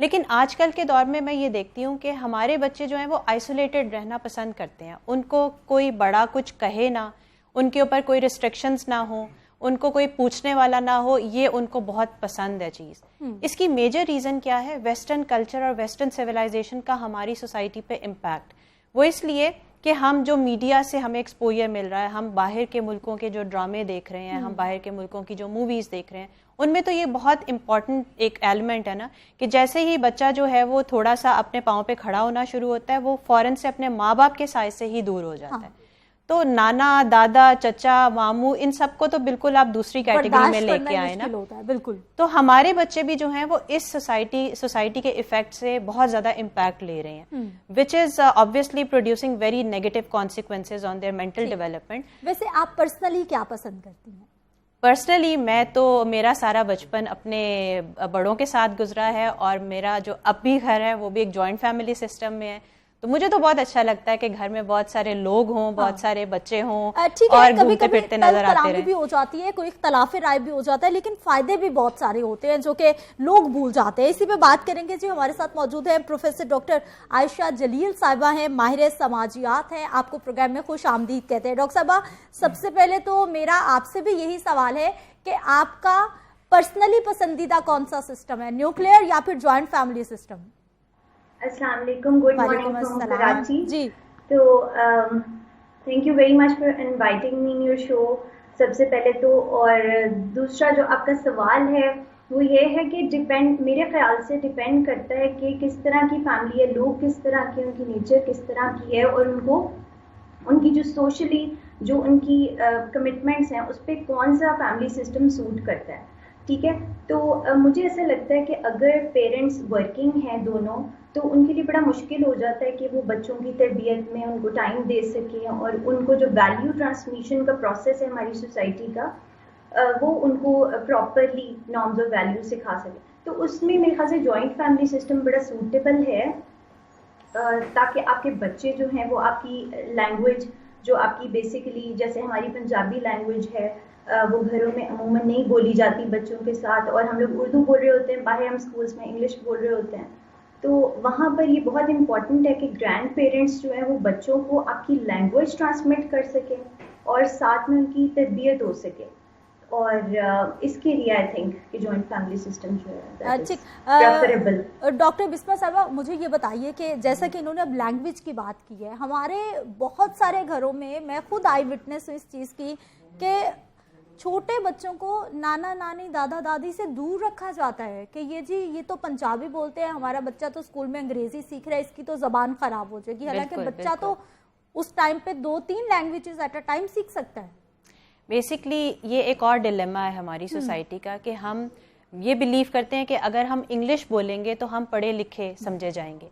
S9: लेकिन आजकल के दौर में मैं ये देखती हूँ कि हमारे बच्चे जो हैं वो आइसोलेटेड रहना पसंद करते हैं। उनको कोई बड़ा कुछ कहे ना, उनके ऊपर कोई रिस्ट्रिक्शंस ना हो, उनको कोई पूछने वाला ना हो, ये उनको बहुत पसंद है चीज़। इसकी मेजर रीज़न क्या है? वेस्टर्न कल्चर और वेस्टर्न सिविलाइजेशन का हमारी सोसाइटी पे इम्पैक्ट। वो इसलिए कि हम जो मीडिया से हमें एक्सपोजर मिल रहा है, हम बाहर के मुल्कों के जो ड्रामे देख रहे हैं, हम बाहर के मुल्कों की जो मूवीज़ देख रहे हैं, उनमें तो ये बहुत इंपॉर्टेंट एक एलिमेंट है ना कि जैसे ही बच्चा जो है वो थोड़ा सा अपने पाँव पे खड़ा होना शुरू होता है, वो फ़ौरन से अपने माँ बाप के साए से ही दूर हो जाता है। तो नाना, दादा, चचा, मामू इन सबको तो बिल्कुल आप दूसरी कैटेगरी में लेके आए ना।
S1: बिल्कुल।
S9: तो हमारे बच्चे भी जो हैं वो इस सोसाइटी के इफेक्ट से बहुत ज्यादा इम्पैक्ट ले रहे हैं, which is obviously producing very negative consequences on their mental development.
S1: वैसे आप पर्सनली क्या पसंद करती हैं?
S9: पर्सनली मैं तो, मेरा सारा बचपन अपने बड़ों के साथ गुजरा है और मेरा जो अब भी घर है वो भी एक जॉइंट फैमिली सिस्टम में है। तो मुझे तो बहुत अच्छा लगता है कि घर में बहुत सारे लोग हों, बहुत सारे बच्चे हों और घूमते फिरते नजर आते रहें।
S1: भी हो जाती है, कोई इख्तलाफ राय भी हो जाता है, लेकिन फायदे भी बहुत सारे होते हैं जो कि लोग भूल जाते हैं। इसी पे बात करेंगे जी। हमारे साथ मौजूद है प्रोफेसर डॉक्टर आयशा जलील साहिबा हैं, माहिर समाजियात हैं। आपको प्रोग्राम में खुश आमदीद कहते हैं। डॉक्टर साहिबा, सबसे पहले तो मेरा आपसे भी यही सवाल है कि आपका पर्सनली पसंदीदा कौन सा सिस्टम है, न्यूक्लियर या फिर जॉइंट फैमिली सिस्टम?
S10: अस्सलाम वालेकुम, गुड मॉर्निंग फ्रॉम कराची
S1: जी।
S10: तो thank you very much for inviting me in your show सबसे पहले तो। और दूसरा जो आपका सवाल है वो ये है कि मेरे ख्याल से डिपेंड करता है कि किस तरह की फैमिली है, लोग किस तरह के, उनकी नेचर किस तरह की है और उनकी जो सोशली जो उनकी कमिटमेंट्स हैं उस पर कौन सा फैमिली सिस्टम सूट करता है। ठीक है, तो मुझे ऐसा लगता है कि अगर पेरेंट्स वर्किंग हैं दोनों, तो उनके लिए बड़ा मुश्किल हो जाता है कि वो बच्चों की तरबियत में उनको टाइम दे सकें और उनको जो वैल्यू ट्रांसमिशन का प्रोसेस है हमारी सोसाइटी का, वो उनको प्रॉपरली नॉर्म्स और वैल्यू सिखा सके। तो उसमें मेरे ख्याल से जॉइंट फैमिली सिस्टम बड़ा सूटेबल है, ताकि आपके बच्चे जो हैं वो आपकी लैंग्वेज जो आपकी बेसिकली जैसे हमारी पंजाबी लैंग्वेज है वो घरों में अमूमन नहीं बोली जाती बच्चों के साथ, और हम लोग उर्दू बोल रहे होते हैं, बाहर हम स्कूल्स में इंग्लिश बोल रहे होते हैं। तो वहाँ पर ये बहुत इंपॉर्टेंट है कि ग्रैंड पेरेंट्स जो है वो बच्चों को आपकी लैंग्वेज ट्रांसमिट कर सकें और साथ में उनकी तरबियत हो सके। और इसके लिए आई थिंक कि जॉइंट फैमिली सिस्टम जो है प्रेफरेबल।
S1: डॉक्टर बिस्मा साहबा, मुझे ये बताइए कि जैसा कि इन्होंने अब लैंग्वेज की बात की है, हमारे बहुत सारे घरों में मैं खुद आई विटनेस हूँ इस चीज़ की कि छोटे बच्चों को नाना नानी दादा दादी से दूर रखा जाता है कि ये तो पंजाबी बोलते हैं, हमारा बच्चा तो स्कूल में अंग्रेजी सीख रहा है, इसकी तो जबान खराब हो जाएगी। हालांकि बच्चा तो उस टाइम पे 2-3 लैंग्वेजेस एट अ टाइम सीख सकता है।
S9: बेसिकली ये एक और डिलेमा है हमारी सोसाइटी का कि हम ये बिलीव करते हैं कि अगर हम इंग्लिश बोलेंगे तो हम पढ़े लिखे समझे जाएंगे,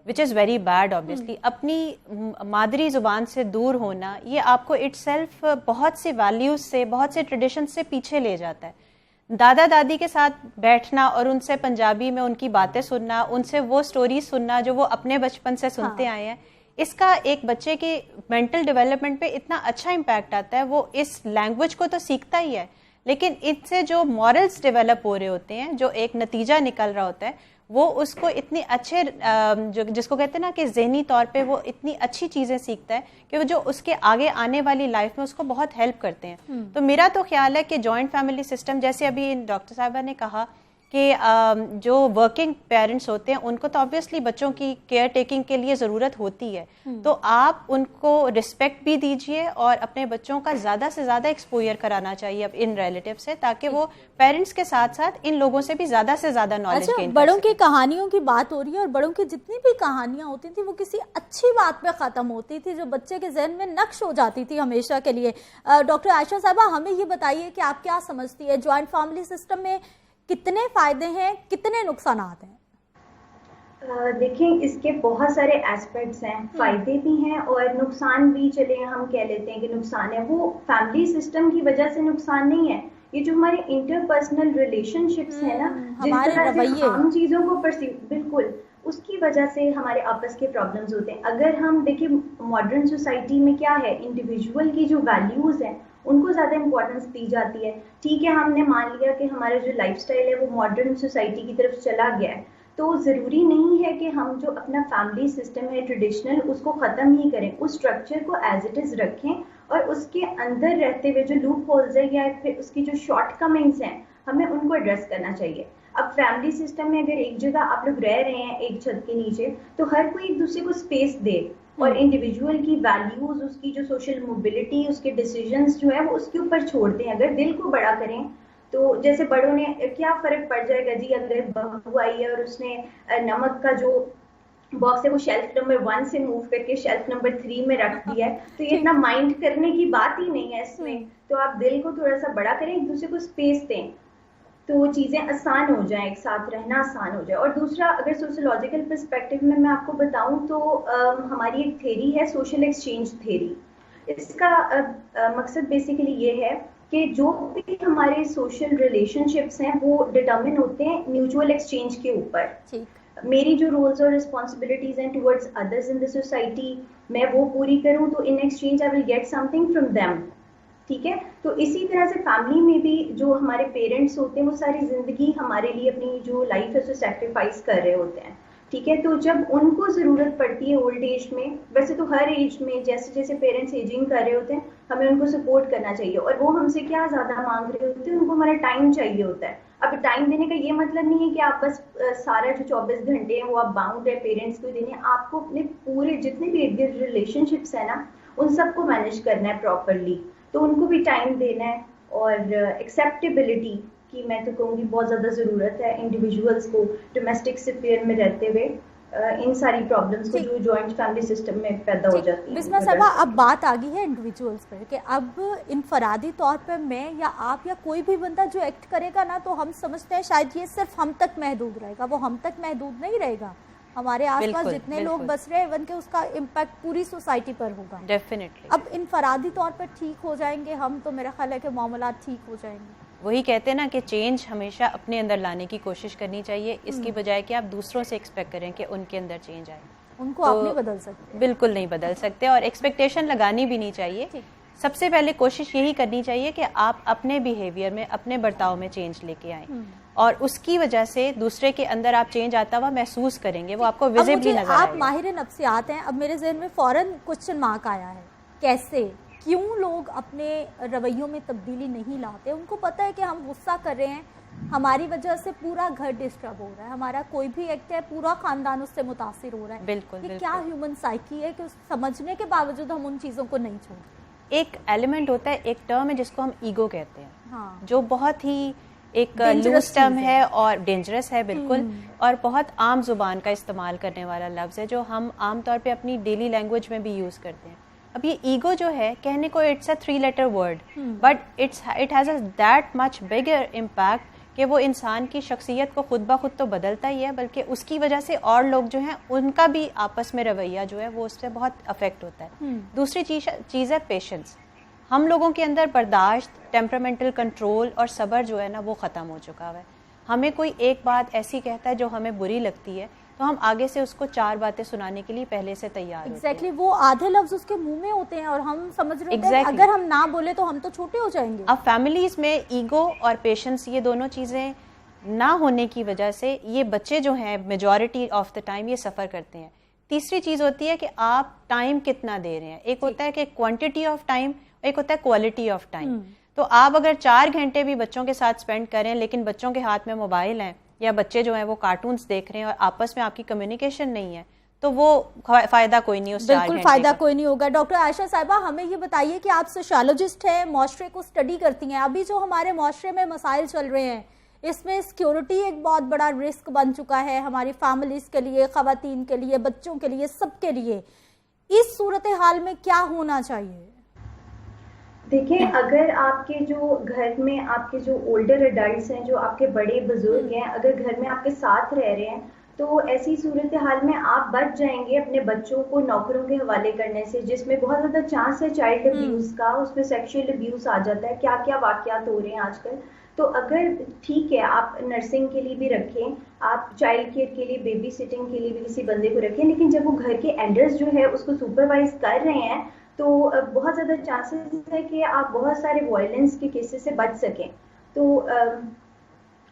S9: which is very bad obviously. अपनी मादरी ज़ुबान से दूर होना ये आपको इटसेल्फ बहुत सी वैल्यूज़ से, बहुत से ट्रेडिशन से पीछे ले जाता है। दादा दादी के साथ बैठना और उनसे पंजाबी में उनकी बातें सुनना, उनसे वो स्टोरी सुनना जो वो अपने बचपन से सुनते आए हैं, इसका एक बच्चे के मेंटल डेवलपमेंट पे इतना अच्छा इम्पैक्ट आता है। वो इस लैंग्वेज को तो सीखता ही है, लेकिन इससे जो मॉरल्स डेवलप हो रहे होते हैं, जो एक नतीजा निकल रहा होता है, वो उसको इतनी अच्छे जो जिसको कहते हैं ना कि ज़हनी तौर पे वो इतनी अच्छी चीज़ें सीखता है कि वो जो उसके आगे आने वाली लाइफ में उसको बहुत हेल्प करते हैं। तो मेरा तो ख्याल है कि जॉइंट फैमिली सिस्टम, जैसे अभी डॉक्टर साहबा ने कहा कि जो वर्किंग पेरेंट्स होते हैं उनको तो ऑब्वियसली बच्चों की केयर टेकिंग के लिए ज़रूरत होती है, तो आप उनको रिस्पेक्ट भी दीजिए और अपने बच्चों का ज़्यादा से ज़्यादा एक्सपोजर कराना चाहिए अब इन रिलेटिव से, ताकि वो पेरेंट्स के साथ साथ इन लोगों से भी ज़्यादा से ज़्यादा नॉलेज गेन कर सकें।
S1: बड़ों की कहानियों की बात हो रही है और बड़ों की जितनी भी कहानियाँ होती थी वो किसी अच्छी बात पे ख़त्म होती थी जो बच्चे के जहन में नक्श हो जाती थी हमेशा के लिए। डॉक्टर आयशा साहबा, हमें ये बताइए कि आप क्या समझती है, जॉइंट फैमिली सिस्टम में कितने फायदे हैं, कितने नुकसान हैं?
S10: देखिए, इसके बहुत सारे एस्पेक्ट्स हैं, फायदे भी हैं और नुकसान भी। चले हम कह लेते हैं कि नुकसान है, वो फैमिली सिस्टम की वजह से नुकसान नहीं है, ये जो हमारे इंटरपर्सनल रिलेशनशिप्स हैं ना, जिस तरह से हम चीजों को परसीव, बिल्कुल उसकी वजह से हमारे आपस के प्रॉब्लम्स होते हैं। अगर हम देखिए मॉडर्न सोसाइटी में क्या है, इंडिविजुअल की जो वैल्यूज हैं उनको ज़्यादा इंपॉर्टेंस दी जाती है। ठीक है, हमने मान लिया कि हमारा जो लाइफस्टाइल है वो मॉडर्न सोसाइटी की तरफ चला गया है, तो ज़रूरी नहीं है कि हम जो अपना फैमिली सिस्टम है ट्रेडिशनल उसको ख़त्म ही करें, उस स्ट्रक्चर को एज इट इज़ रखें और उसके अंदर रहते हुए जो लूप होल्स है या फिर उसकी जो शॉर्टकमिंग्स हैं हमें उनको एड्रेस करना चाहिए। अब फैमिली सिस्टम में अगर एक जगह आप लोग रह रहे हैं एक छत के नीचे, तो हर कोई एक दूसरे को स्पेस दे और इंडिविजुअल की वैल्यूज, उसकी जो सोशल मोबिलिटी, उसके डिसीजंस जो है वो उसके ऊपर छोड़ दें। अगर दिल को बड़ा करें तो जैसे बड़ों ने क्या फर्क पड़ जाएगा जी, अगर बहू आई है और उसने नमक का जो बॉक्स है वो शेल्फ नंबर 1 से मूव करके शेल्फ नंबर 3 में रख दिया है, तो ये इतना माइंड करने की बात ही नहीं है इसमें। तो आप दिल को थोड़ा सा बड़ा करें, एक दूसरे को स्पेस दें, तो चीज़ें आसान हो जाएं, एक साथ रहना आसान हो जाए। और दूसरा, अगर सोशोलॉजिकल पर्सपेक्टिव में मैं आपको बताऊं तो हमारी एक थ्योरी है सोशल एक्सचेंज थ्योरी। इसका मकसद बेसिकली ये है कि जो भी हमारे सोशल रिलेशनशिप्स हैं वो डिटर्मिन होते हैं म्यूचुअल एक्सचेंज के ऊपर। मेरी जो रोल्स और रिस्पॉन्सिबिलिटीज हैं towards others in the society, मैं वो पूरी करूं तो in exchange I will get something from them. ठीक है, तो इसी तरह से फैमिली में भी जो हमारे पेरेंट्स होते हैं वो सारी जिंदगी हमारे लिए अपनी जो लाइफ है उसे सेक्रीफाइस कर रहे होते हैं। ठीक है। तो जब उनको ज़रूरत पड़ती है ओल्ड एज में, वैसे तो हर एज में जैसे जैसे पेरेंट्स एजिंग कर रहे होते हैं हमें उनको सपोर्ट करना चाहिए, और वो हमसे क्या ज़्यादा मांग रहे होते हैं, उनको हमारा टाइम चाहिए होता है। अब टाइम देने का ये मतलब नहीं है कि आप बस सारा जो 24 घंटे हैं वो आप बाउंड है पेरेंट्स को देने, आपको अपने पूरे जितने भी इर्द गिर्द रिलेशनशिप्स है ना उन सबको मैनेज करना है प्रॉपरली, तो उनको भी टाइम देना है। और एक्सेप्टेबिलिटी की मैं तो कहूँगी बहुत ज़्यादा ज़रूरत है इंडिविजुअल्स को डोमेस्टिक स्फीयर में रहते हुए इन सारी प्रॉब्लम्स को जो जॉइंट फैमिली सिस्टम में पैदा हो जाती है।
S1: बिस्मा साहबा, अब बात आ गई है इंडिविजुअल्स पर कि अब इनफरादी तौर पर मैं या आप या कोई भी बंदा जो एक्ट करेगा ना, तो हम समझते हैं शायद ये सिर्फ हम तक महदूद रहेगा, वो हम तक महदूद नहीं रहेगा, हमारे आसपास जितने लोग बस रहे हैं इवन के उसका इम्पैक्ट पूरी सोसाइटी पर होगा डेफिनेटली। अब इनफरादी तौर पर ठीक हो जाएंगे हम, तो मेरा ख्याल है कि मामलात ठीक हो जाएंगे।
S9: वही कहते हैं ना कि चेंज हमेशा अपने अंदर लाने की कोशिश करनी चाहिए, इसकी बजाय कि आप दूसरों से एक्सपेक्ट करें कि उनके अंदर चेंज आए।
S1: उनको आप नहीं बदल सकते,
S9: बिल्कुल नहीं बदल सकते, और एक्सपेक्टेशन लगानी भी नहीं चाहिए। सबसे पहले कोशिश यही करनी चाहिए कि आप अपने बिहेवियर में, अपने बर्ताव में चेंज लेके आए, और उसकी वजह से दूसरे के अंदर आप चेंज आता हुआ महसूस करेंगे, वो आपको विजिबली नजर आएगा।
S1: आप माहिर नफ्सियात हैं, अब मेरे जहन में फौरन क्वेश्चन मार्क आया है, कैसे क्यों लोग अपने रवैयों में तब्दीली नहीं लाते? उनको पता है कि हम गुस्सा कर रहे हैं, हमारी वजह से पूरा घर डिस्टर्ब हो रहा है, हमारा कोई भी एक्ट है पूरा खानदान उससे मुतासिर हो रहा है।
S9: बिल्कुल,
S1: ये क्या ह्यूमन साइकी है कि समझने के बावजूद हम उन चीज़ों को नहीं छोड़ते?
S9: एक एलिमेंट होता है, एक टर्म है जिसको हम ईगो कहते हैं,
S1: हाँ।
S9: जो बहुत ही एक लूज टर्म है और डेंजरस है बिल्कुल, और बहुत आम जुबान का इस्तेमाल करने वाला लफ्ज़ है जो हम आम तौर पे अपनी डेली लैंग्वेज में भी यूज़ करते हैं। अब ये ईगो जो है, कहने को it's a 3 letter word, but it has a that much bigger impact कि वो इंसान की शख्सियत को खुद ब खुद तो बदलता ही है, बल्कि उसकी वजह से और लोग जो हैं उनका भी आपस में रवैया जो है वो उससे बहुत अफेक्ट होता है। दूसरी चीज़ है पेशेंस। हम लोगों के अंदर बर्दाश्त, टेम्परामेंटल कंट्रोल और सब्र जो है ना वो ख़त्म हो चुका है। हमें कोई एक बात ऐसी कहता है जो हमें बुरी लगती है, तो हम आगे से उसको 4 बातें सुनाने के लिए पहले से तैयार होते हैं।
S1: वो आधे लफ्ज उसके मुंह में होते हैं और हम समझ रहे होते हैं अगर हम ना बोले तो हम तो छोटे हो जाएंगे।
S9: अब फैमिलीज में ईगो और पेशेंस, ये दोनों चीज़ें ना होने की वजह से ये बच्चे जो हैं मेजॉरिटी ऑफ द टाइम ये सफ़र करते हैं। तीसरी चीज़ होती है कि आप टाइम कितना दे रहे हैं। एक होता है कि क्वांटिटी ऑफ टाइम, एक होता है क्वालिटी ऑफ टाइम। तो आप अगर 4 घंटे भी बच्चों के साथ स्पेंड करें लेकिन बच्चों के हाथ में मोबाइल हैं या बच्चे जो हैं वो कार्टून्स देख रहे हैं और आपस में आपकी कम्युनिकेशन नहीं है, तो वो फ़ायदा कोई नहीं उस 4 घंटे का।
S1: बिल्कुल फ़ायदा कोई नहीं होगा। डॉक्टर आयशा साहिबा, हमें ये बताइए कि आप सोशियोलॉजिस्ट हैं, माशरे को स्टडी करती हैं, अभी जो हमारे माशरे में मसाइल चल रहे हैं इसमें सिक्योरिटी एक बहुत बड़ा रिस्क बन चुका है हमारी फैमिलीज़ के लिए, ख़वातीन के लिए, बच्चों के लिए, सबके लिए। इस सूरत हाल में क्या होना चाहिए?
S10: देखिए, अगर आपके जो घर में आपके जो ओल्डर एडल्ट्स हैं, जो आपके बड़े बुजुर्ग हैं, अगर घर में आपके साथ रह रहे हैं, तो ऐसी सूरत हाल में आप बच जाएंगे अपने बच्चों को नौकरों के हवाले करने से, जिसमें बहुत ज़्यादा चांस है चाइल्ड अब्यूज़ का, उसमें सेक्सुअल अब्यूज़ आ जाता है, क्या क्या वाक़यात हो रहे हैं आजकल। तो अगर ठीक है आप नर्सिंग के लिए भी रखें, आप चाइल्ड केयर के लिए, बेबी सिटिंग के लिए भी किसी बंदे को रखें, लेकिन जब वो घर के एल्डर्स जो है उसको सुपरवाइज कर रहे हैं तो बहुत ज़्यादा चांसेस है कि आप बहुत सारे वायलेंस के केसेस से बच सकें। तो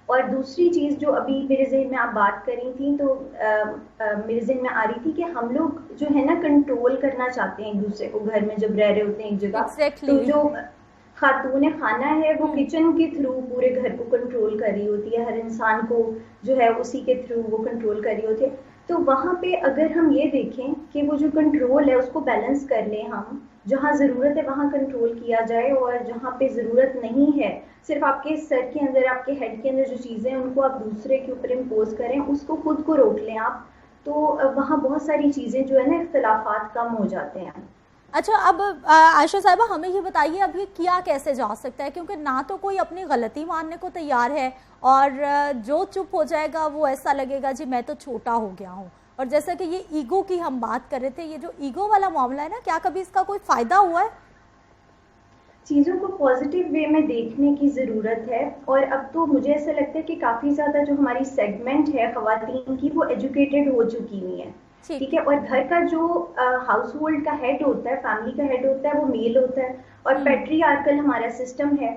S10: और दूसरी चीज़ जो अभी मेरे जहन में आप बात कर रही थी, तो मेरे जहन में आ रही थी कि हम लोग जो है ना कंट्रोल करना चाहते हैं एक दूसरे को घर में जब रह रहे होते हैं एक जगह। तो जो खातून खाना है वो किचन के थ्रू पूरे घर को कंट्रोल कर रही होती है, हर इंसान को जो है उसी के थ्रू वो कंट्रोल कर रही होती है। तो वहाँ पे अगर हम ये देखें कि वो जो कंट्रोल है उसको बैलेंस कर लें, हम जहाँ ज़रूरत है वहाँ कंट्रोल किया जाए, और जहाँ पे ज़रूरत नहीं है, सिर्फ आपके सर के अंदर, आपके हेड के अंदर जो चीज़ें हैं उनको आप दूसरे के ऊपर इम्पोज करें, उसको खुद को रोक लें आप, तो वहाँ बहुत सारी चीज़ें जो है ना इख्तलाफात कम हो जाते हैं।
S1: अच्छा, अब आयशा साहिबा हमें ये बताइए अभी किया कैसे जा सकता है, क्योंकि ना तो कोई अपनी गलती मानने को तैयार है और जो चुप हो जाएगा वो ऐसा लगेगा जी मैं तो छोटा हो गया हूँ। और जैसा कि ये ईगो की हम बात कर रहे थे, ये जो ईगो वाला मामला है ना, क्या कभी इसका कोई फ़ायदा हुआ है?
S10: चीज़ों को पॉजिटिव वे में देखने की ज़रूरत है, और अब तो मुझे ऐसा लगता है कि काफ़ी ज़्यादा जो हमारी सेगमेंट है ख़वातीन की वो एजुकेटेड हो चुकी हुई है, ठीक है। और घर का जो हाउस होल्ड का हेड होता है, फैमिली का हेड होता है, वो मेल होता है, और पैट्रियार्कल हमारा सिस्टम है,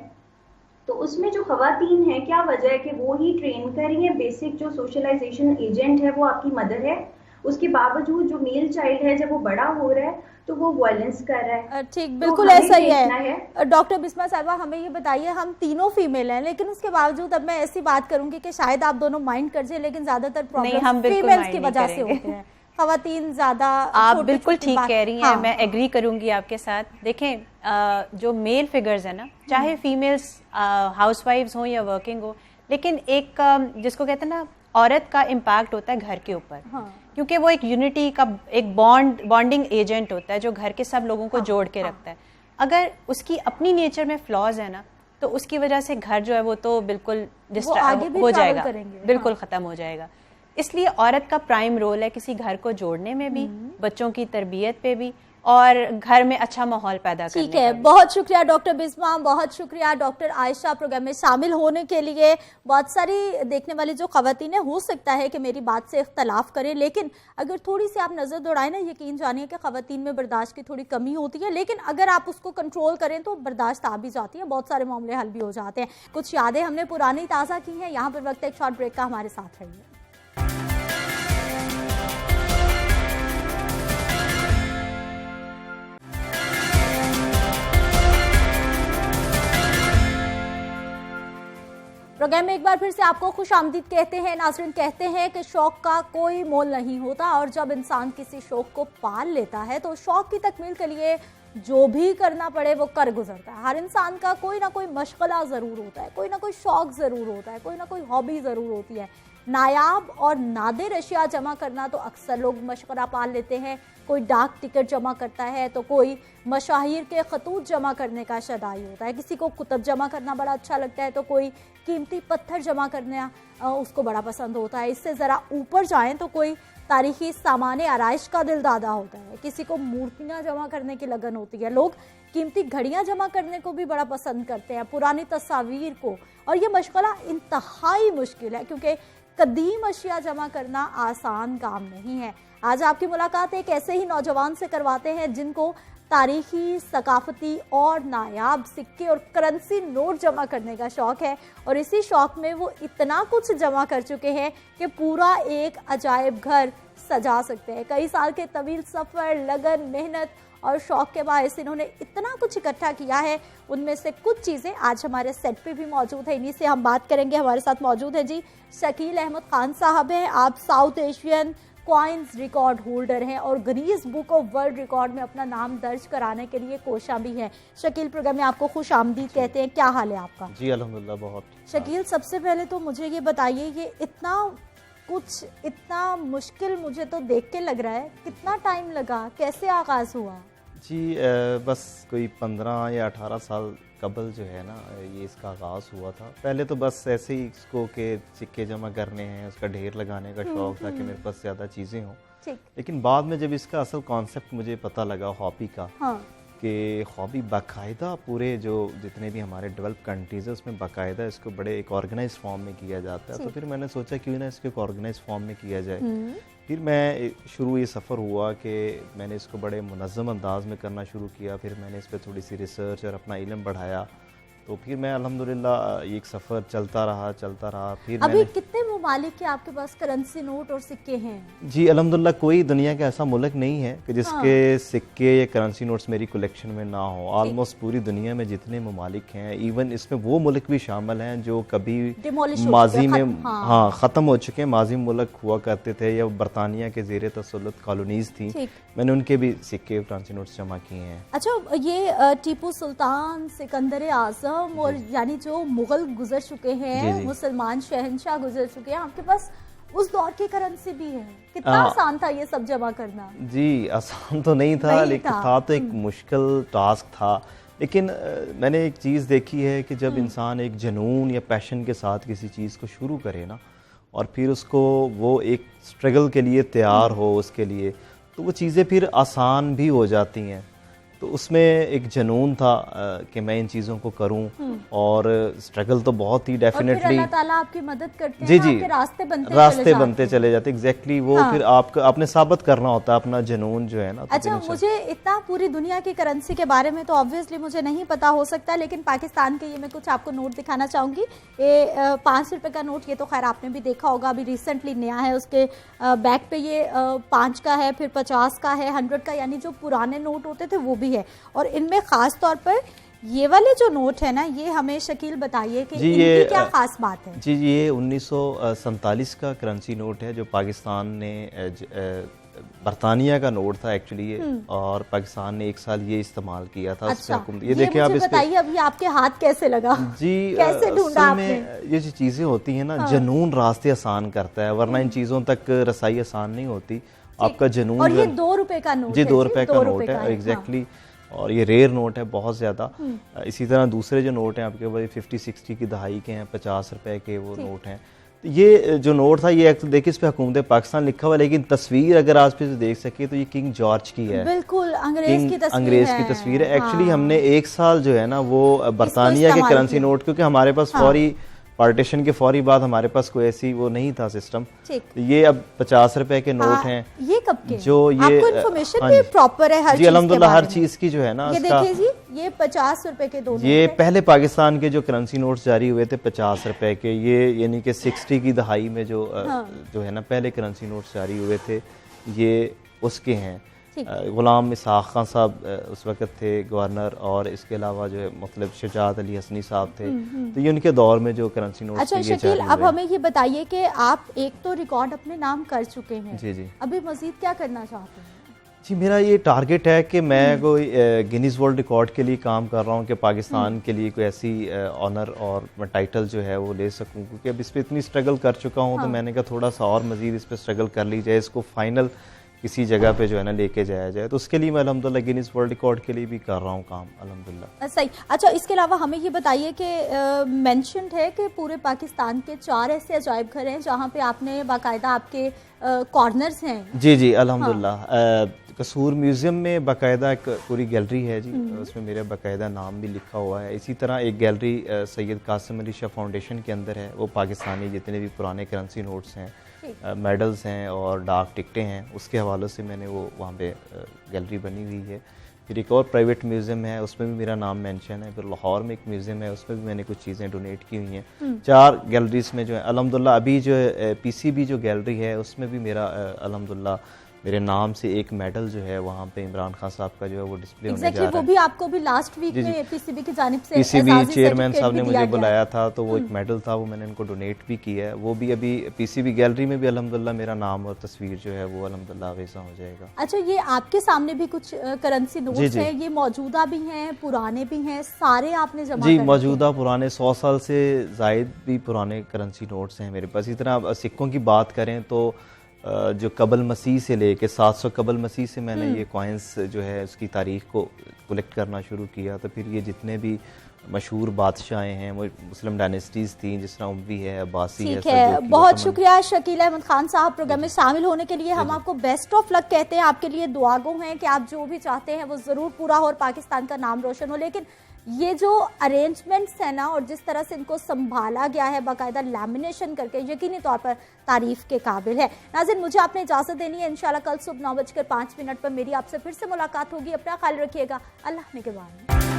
S10: तो उसमें जो खवातीन है, क्या वजह है कि वो ही ट्रेन कर रही है, बेसिक जो सोशलाइजेशन एजेंट है वो आपकी मदर है, उसके बावजूद जो मेल चाइल्ड है जब वो बड़ा हो रहा है तो वो वायलेंस कर रहा है।
S1: ठीक, बिल्कुल ऐसा ही है। डॉक्टर बिस्मा साहिबा, हमें ये बताइए, हम तीनों फीमेल हैं लेकिन उसके बावजूद, अब मैं ऐसी बात करूंगी कि शायद आप दोनों माइंड कर जाए, लेकिन ज्यादातर प्रॉब्लम फीमेल्स की वजह से होते हैं, खवातीन ज्यादा।
S9: आप बिल्कुल ठीक कह रही हैं, मैं एग्री करूंगी आपके साथ। देखें, जो मेल फिगर्स है ना, चाहे फीमेल्स हाउसवाइफ्स हों या वर्किंग हो, लेकिन एक जिसको कहते हैं ना, औरत का इम्पैक्ट होता है घर के ऊपर, क्योंकि वो एक यूनिटी का एक बॉन्डिंग एजेंट होता है जो घर के सब लोगों को जोड़ के रखता है। अगर उसकी अपनी नेचर में फ्लॉज है ना, तो उसकी वजह से घर जो है वो तो बिल्कुल डिस्टर्ब हो जाएगा, बिल्कुल खत्म हो जाएगा। इसलिए औरत का प्राइम रोल है किसी घर को जोड़ने में भी, बच्चों की तरबियत पे भी, और घर में अच्छा माहौल पैदा करने।
S1: ठीक है, बहुत शुक्रिया डॉक्टर बिस्मा, बहुत शुक्रिया डॉक्टर आयशा प्रोग्राम में शामिल होने के लिए। बहुत सारी देखने वाली जो खवातीन हो सकता है कि मेरी बात से इख्तलाफ करें, लेकिन अगर थोड़ी सी आप नज़र दौड़ाएं ना, यकीन जानिए कि खवातीन में बर्दाश्त की थोड़ी कमी होती है, लेकिन अगर आप उसको कंट्रोल करें तो बर्दाश्त आ भी जाती है, बहुत सारे मामले हल भी हो जाते हैं। कुछ यादें हमने पुरानी ताज़ा की हैं। यहाँ पर वक्त एक शॉर्ट ब्रेक का, हमारे साथ रहिए। प्रोग्राम में एक बार फिर से आपको खुश आमदीद कहते हैं। नाज़रीन, कहते हैं कि शौक का कोई मोल नहीं होता, और जब इंसान किसी शौक को पाल लेता है तो शौक की तकमील के लिए जो भी करना पड़े वो कर गुजरता है। हर इंसान का कोई ना कोई मशगला ज़रूर होता है, कोई ना कोई शौक ज़रूर होता है, कोई ना कोई हॉबी ज़रूर होती है। नायाब और नादिर अशिया जमा करना तो अक्सर लोग मशगला पाल लेते हैं। कोई डाक टिकट जमा करता है तो कोई मशाहिर के खतूत जमा करने का शदाई होता है, किसी को कुतब जमा करना बड़ा अच्छा लगता है तो कोई कीमती पत्थर जमा करना उसको बड़ा पसंद होता है। इससे ज़रा ऊपर जाएं तो कोई तारीखी सामाने आराइश का दिलदादा होता है, किसी को मूर्तियाँ जमा करने की लगन होती है, लोग कीमती घड़ियाँ जमा करने को भी बड़ा पसंद करते हैं, पुरानी तस्वीर को। और ये मशगला इंतहाई मुश्किल है क्योंकि कदीम अशिया जमा करना आसान काम नहीं है। आज आपकी मुलाकात एक ऐसे ही नौजवान से करवाते हैं जिनको तारीखी, सकाफती और नायाब सिक्के और करेंसी नोट जमा करने का शौक है, और इसी शौक में वो इतना कुछ जमा कर चुके हैं कि पूरा एक अजायब घर सजा सकते हैं। कई साल के तवील सफ़र, लगन, मेहनत और शौक के बायस इन्होंने इतना कुछ इकट्ठा किया है। उनमें से कुछ चीज़ें आज हमारे सेट पे भी मौजूद है, इन्हीं से हम बात करेंगे। हमारे साथ मौजूद है जी शकील अहमद खान साहब हैं। आप south Asian coins record holder हैं और Guinness book of world record में अपना नाम दर्ज कराने के लिए कोशा भी हैं। शकील, प्रोग्राम में आपको खुश आमदीद कहते हैं। क्या हाल है आपका?
S11: जी अल्हम्दुलिल्लाह, बहुत।
S1: शकील, सबसे पहले तो मुझे ये बताइए, ये इतना मुश्किल मुझे तो देख के लग रहा है, कितना टाइम लगा, कैसे आगाज़ हुआ?
S11: जी बस कोई 15 या 18 साल कबल जो है ना, ये इसका आगाज़ हुआ था। पहले तो बस ऐसे ही इसको के सिक्के जमा करने हैं, उसका ढेर लगाने का शौक था कि मेरे पास ज़्यादा चीज़ें हों। लेकिन बाद में जब इसका असल कॉन्सेप्ट मुझे पता लगा हॉबी का, कि हॉबी बाकायदा पूरे जो जितने भी हमारे डेवलप कंट्रीज़ है उसमें बाकायदा इसको बड़े एक ऑर्गेनाइज फॉर्म में किया जाता है, तो फिर मैंने सोचा क्यों ना इसको एक ऑर्गेनाइज फॉर्म में किया जाए। फिर मैं शुरू ये सफ़र हुआ कि मैंने इसको बड़े मुनज़्ज़म अंदाज में करना शुरू किया। फिर मैंने इस पर थोड़ी सी रिसर्च और अपना इल्म बढ़ाया, तो फिर मैं अल्हम्दुलिल्लाह ये एक सफ़र चलता रहा। फिर
S1: अभी कितने ममालिक के आपके पास करेंसी नोट और सिक्के हैं?
S11: जी अल्हम्दुलिल्लाह, कोई दुनिया का ऐसा मुल्क नहीं है कि जिसके सिक्के या करेंसी नोट्स मेरी कलेक्शन में ना हो। ऑलमोस्ट पूरी दुनिया में जितने ममालिक हैं, इवन इसमें वो मुल्क भी शामिल हैं जो कभी माजी में ख़त्म हो चुके हैं, माजी मुल्क हुआ करते थे या बरतानिया के ज़ेरे तसल्लुत कॉलोनीज़ थी, मैंने उनके भी सिक्के करेंसी नोट्स जमा किए हैं।
S1: अच्छा, ये टीपू सुल्तान, सिकंदर आज़म और यानी जो मुगल गुजर चुके हैं, मुसलमान शहंशाह गुजर चुके हैं, आपके पास उस दौर की करेंसी भी है। कितना आसान था ये सब जमा करना? जी
S11: आसान तो नहीं था, लेकिन था तो एक मुश्किल टास्क था। लेकिन मैंने एक चीज़ देखी है कि जब इंसान एक जुनून या पैशन के साथ किसी चीज़ को शुरू करे ना, और फिर उसको वो एक स्ट्रगल के लिए तैयार हो उसके लिए, तो वो चीज़ें फिर आसान भी हो जाती हैं। तो उसमें एक जुनून था कि मैं इन चीज़ों को करूं, और स्ट्रगल तो बहुत ही डेफिनेटली
S1: अल्लाह ताला आपकी मदद करते हैं,
S11: जी
S1: आपके रास्ते
S11: बनते चले जाते एग्जैक्टली वो फिर आपने साबित करना होता है अपना जुनून जो है ना।
S1: अच्छा, मुझे इतना पूरी दुनिया की करेंसी के बारे में तो ऑब्वियसली मुझे नहीं पता हो सकता, लेकिन पाकिस्तान के ये मैं कुछ आपको नोट दिखाना चाहूँगी। ये 5 रुपये का नोट, ये तो खैर आपने भी देखा होगा, अभी रिसेंटली नया है, उसके बैक पे ये 5 का है, फिर 50 का है, 100 का, यानी जो पुराने नोट होते थे वो भी है। और इनमें ख़ास तौर पर ये वाले जो नोट है ना, ये हमें शकील बताइए कि इनकी क्या खास बात है।
S11: जी, ये 1947 का करेंसी नोट है जो पाकिस्तान ने बरतानिया का नोट था एक्चुअली ये, और पाकिस्तान ने 1 साल ये इस्तेमाल किया था।
S1: अच्छा,
S11: ये देखिए आप इस
S1: बताइए अभी आपके हाथ कैसे लगा
S11: जी,
S1: कैसे ढूंढा आपने?
S11: ये जो चीज़ें होती हैं ना, जुनून रास्ते आसान करता है, वरना इन चीज़ों तक रसाई आसान नहीं होती। आपका जुनून,
S1: और ये 2 रुपए का नोट
S11: जी 2 रुपए का नोट है एग्जैक्टली, और ये रेयर नोट है बहुत ज़्यादा। इसी तरह दूसरे जो नोट हैं आपके पास 50-60 की दहाई के हैं, 50 रुपए के वो नोट हैं। तो ये जो नोट था ये देखिए इस पे हुकूमत पाकिस्तान लिखा हुआ, लेकिन तस्वीर अगर आज पे देख सके तो ये किंग जॉर्ज की है,
S1: बिल्कुल अंग्रेज की
S11: तस्वीर है। एक्चुअली हमने 1 साल जो है ना वो बरतानिया के करेंसी नोट, क्योंकि हमारे पास फौरी पार्टीशन के फौरी बाद हमारे पास कोई ऐसी वो नहीं था सिस्टम। ये अब 50 रुपए के नोट हैं।
S1: ये कब के?
S11: जो ये
S1: आपको इन्फॉर्मेशन भी प्रॉपर है हर
S11: जी, अल्हम्दुलिल्लाह हर चीज की जो है ना।
S1: ये देखिए जी, ये 50 रुपए के दो,
S11: ये पहले पाकिस्तान के जो करेंसी नोट्स जारी हुए थे 50 रुपए के, ये यानी कि 60 की दहाई में जो है ना पहले करेंसी नोट्स जारी हुए थे, ये उसके हैं। गुलाम इसहाक खान साहब उस वक्त थे गवर्नर, और इसके अलावा जो है मतलब शुजात अली हसनी साहब थे, तो ये उनके दौर में जो करेंसी नोट्स।
S1: अच्छा शकील, अब हमें ये बताइए कि आप एक तो रिकॉर्ड अपने नाम कर चुके हैं,
S11: जी,
S1: अभी मजीद क्या करना चाहते हैं?
S11: जी, मेरा ये टारगेट है कि मैं कोई गिनीज वर्ल्ड रिकॉर्ड के लिए काम कर रहा हूँ कि पाकिस्तान के लिए कोई ऐसी ऑनर और टाइटल जो है वो ले सकूँ, क्योंकि अब इस पर इतनी स्ट्रगल कर चुका हूँ। तो मैंने कहा थोड़ा सा और मजीद इस पर स्ट्रगल कर ली जाए, इसको फाइनल किसी जगह पे जो है ना लेके जाया जाए। तो उसके लिए मैं अल्हम्दुलिल्लाह गिनीज वर्ल्ड रिकॉर्ड के लिए भी कर रहा हूँ काम अल्हम्दुलिल्लाह।
S1: सही। अच्छा, इसके अलावा हमें ये बताइए कि मेंशन्ड है कि पूरे पाकिस्तान के 4 ऐसे अजायब घर हैं जहाँ पे आपने बाकायदा आपके कॉर्नर्स हैं।
S11: जी अल्हम्दुलिल्लाह। कसूर म्यूजियम में बाकायदा एक पूरी गैलरी है जी, उसमें मेरा बाकायदा नाम भी लिखा हुआ है। इसी तरह एक गैलरी सैयद कासिम अली शाह फाउंडेशन के अंदर है, वो पाकिस्तानी जितने भी पुराने करेंसी नोट्स हैं, मेडल्स हैं और डाक टिकटें हैं, उसके हवाले से मैंने वो वहाँ पे गैलरी बनी हुई है। फिर एक और प्राइवेट म्यूज़ियम है, उसमें भी मेरा नाम मेंशन है। फिर लाहौर में एक म्यूज़ियम है, उसमें भी मैंने कुछ चीज़ें डोनेट की हुई हैं। 4 गैलरीज में जो है अल्हम्दुलिल्लाह। अभी जो पीसीबी जो गैलरी है उसमें भी मेरा अल्हम्दुलिल्लाह मेरे नाम से एक मेडल जो है वहाँ पे इमरान खान साहब का जो है वो डिस्प्ले होने जा रहा है।
S1: वो भी आपको भी लास्ट वीक में पीसीबी की जानिब से
S11: पीसीबी चेयरमैन साहब ने मुझे बुलाया था, तो वो एक मेडल था, वो मैंने इनको डोनेट भी किया है। वो भी अभी पीसीबी गैलरी में भी अल्हम्दुलिल्लाह मेरा नाम और तस्वीर जो है वो अल्हम्दुलिल्लाह वैसा हो जाएगा।
S1: अच्छा, ये आपके सामने भी कुछ करेंसी नोट्स हैं, ये मौजूदा भी हैं पुराने भी हैं, सारे आपने जमा
S11: जी मौजूदा पुराने 100 साल से जायद भी पुराने करेंसी नोट्स हैं मेरे पास। इस तरह सिक्कों की बात करें तो जो कबल मसीह से लेके 700 कबल मसीह से मैंने ये कॉइन्स जो है उसकी तारीख को कलेक्ट करना शुरू किया। तो फिर ये जितने भी मशहूर बादशाहें हैं, वो मुस्लिम डायनेस्टीज़ थी, जिस तरह उम्वी है, अब्बासी है।
S1: ठीक है, बहुत शुक्रिया शकील अहमद खान साहब प्रोग्राम में शामिल होने के लिए। हम आपको बेस्ट ऑफ लक कहते हैं, आपके लिए दुआगो हैं कि आप जो भी चाहते हैं वो ज़रूर पूरा हो और पाकिस्तान का नाम रोशन हो। लेकिन ये जो अरेंजमेंट्स है ना, और जिस तरह से इनको संभाला गया है बाकायदा लैमिनेशन करके, यकीनी तौर पर तारीफ के काबिल है। नाज़रीन, मुझे आपने इजाज़त देनी है। इंशाल्लाह कल सुबह 9:05 पर मेरी आपसे फिर से मुलाकात होगी। अपना ख्याल रखिएगा। अल्लाह निगहबान।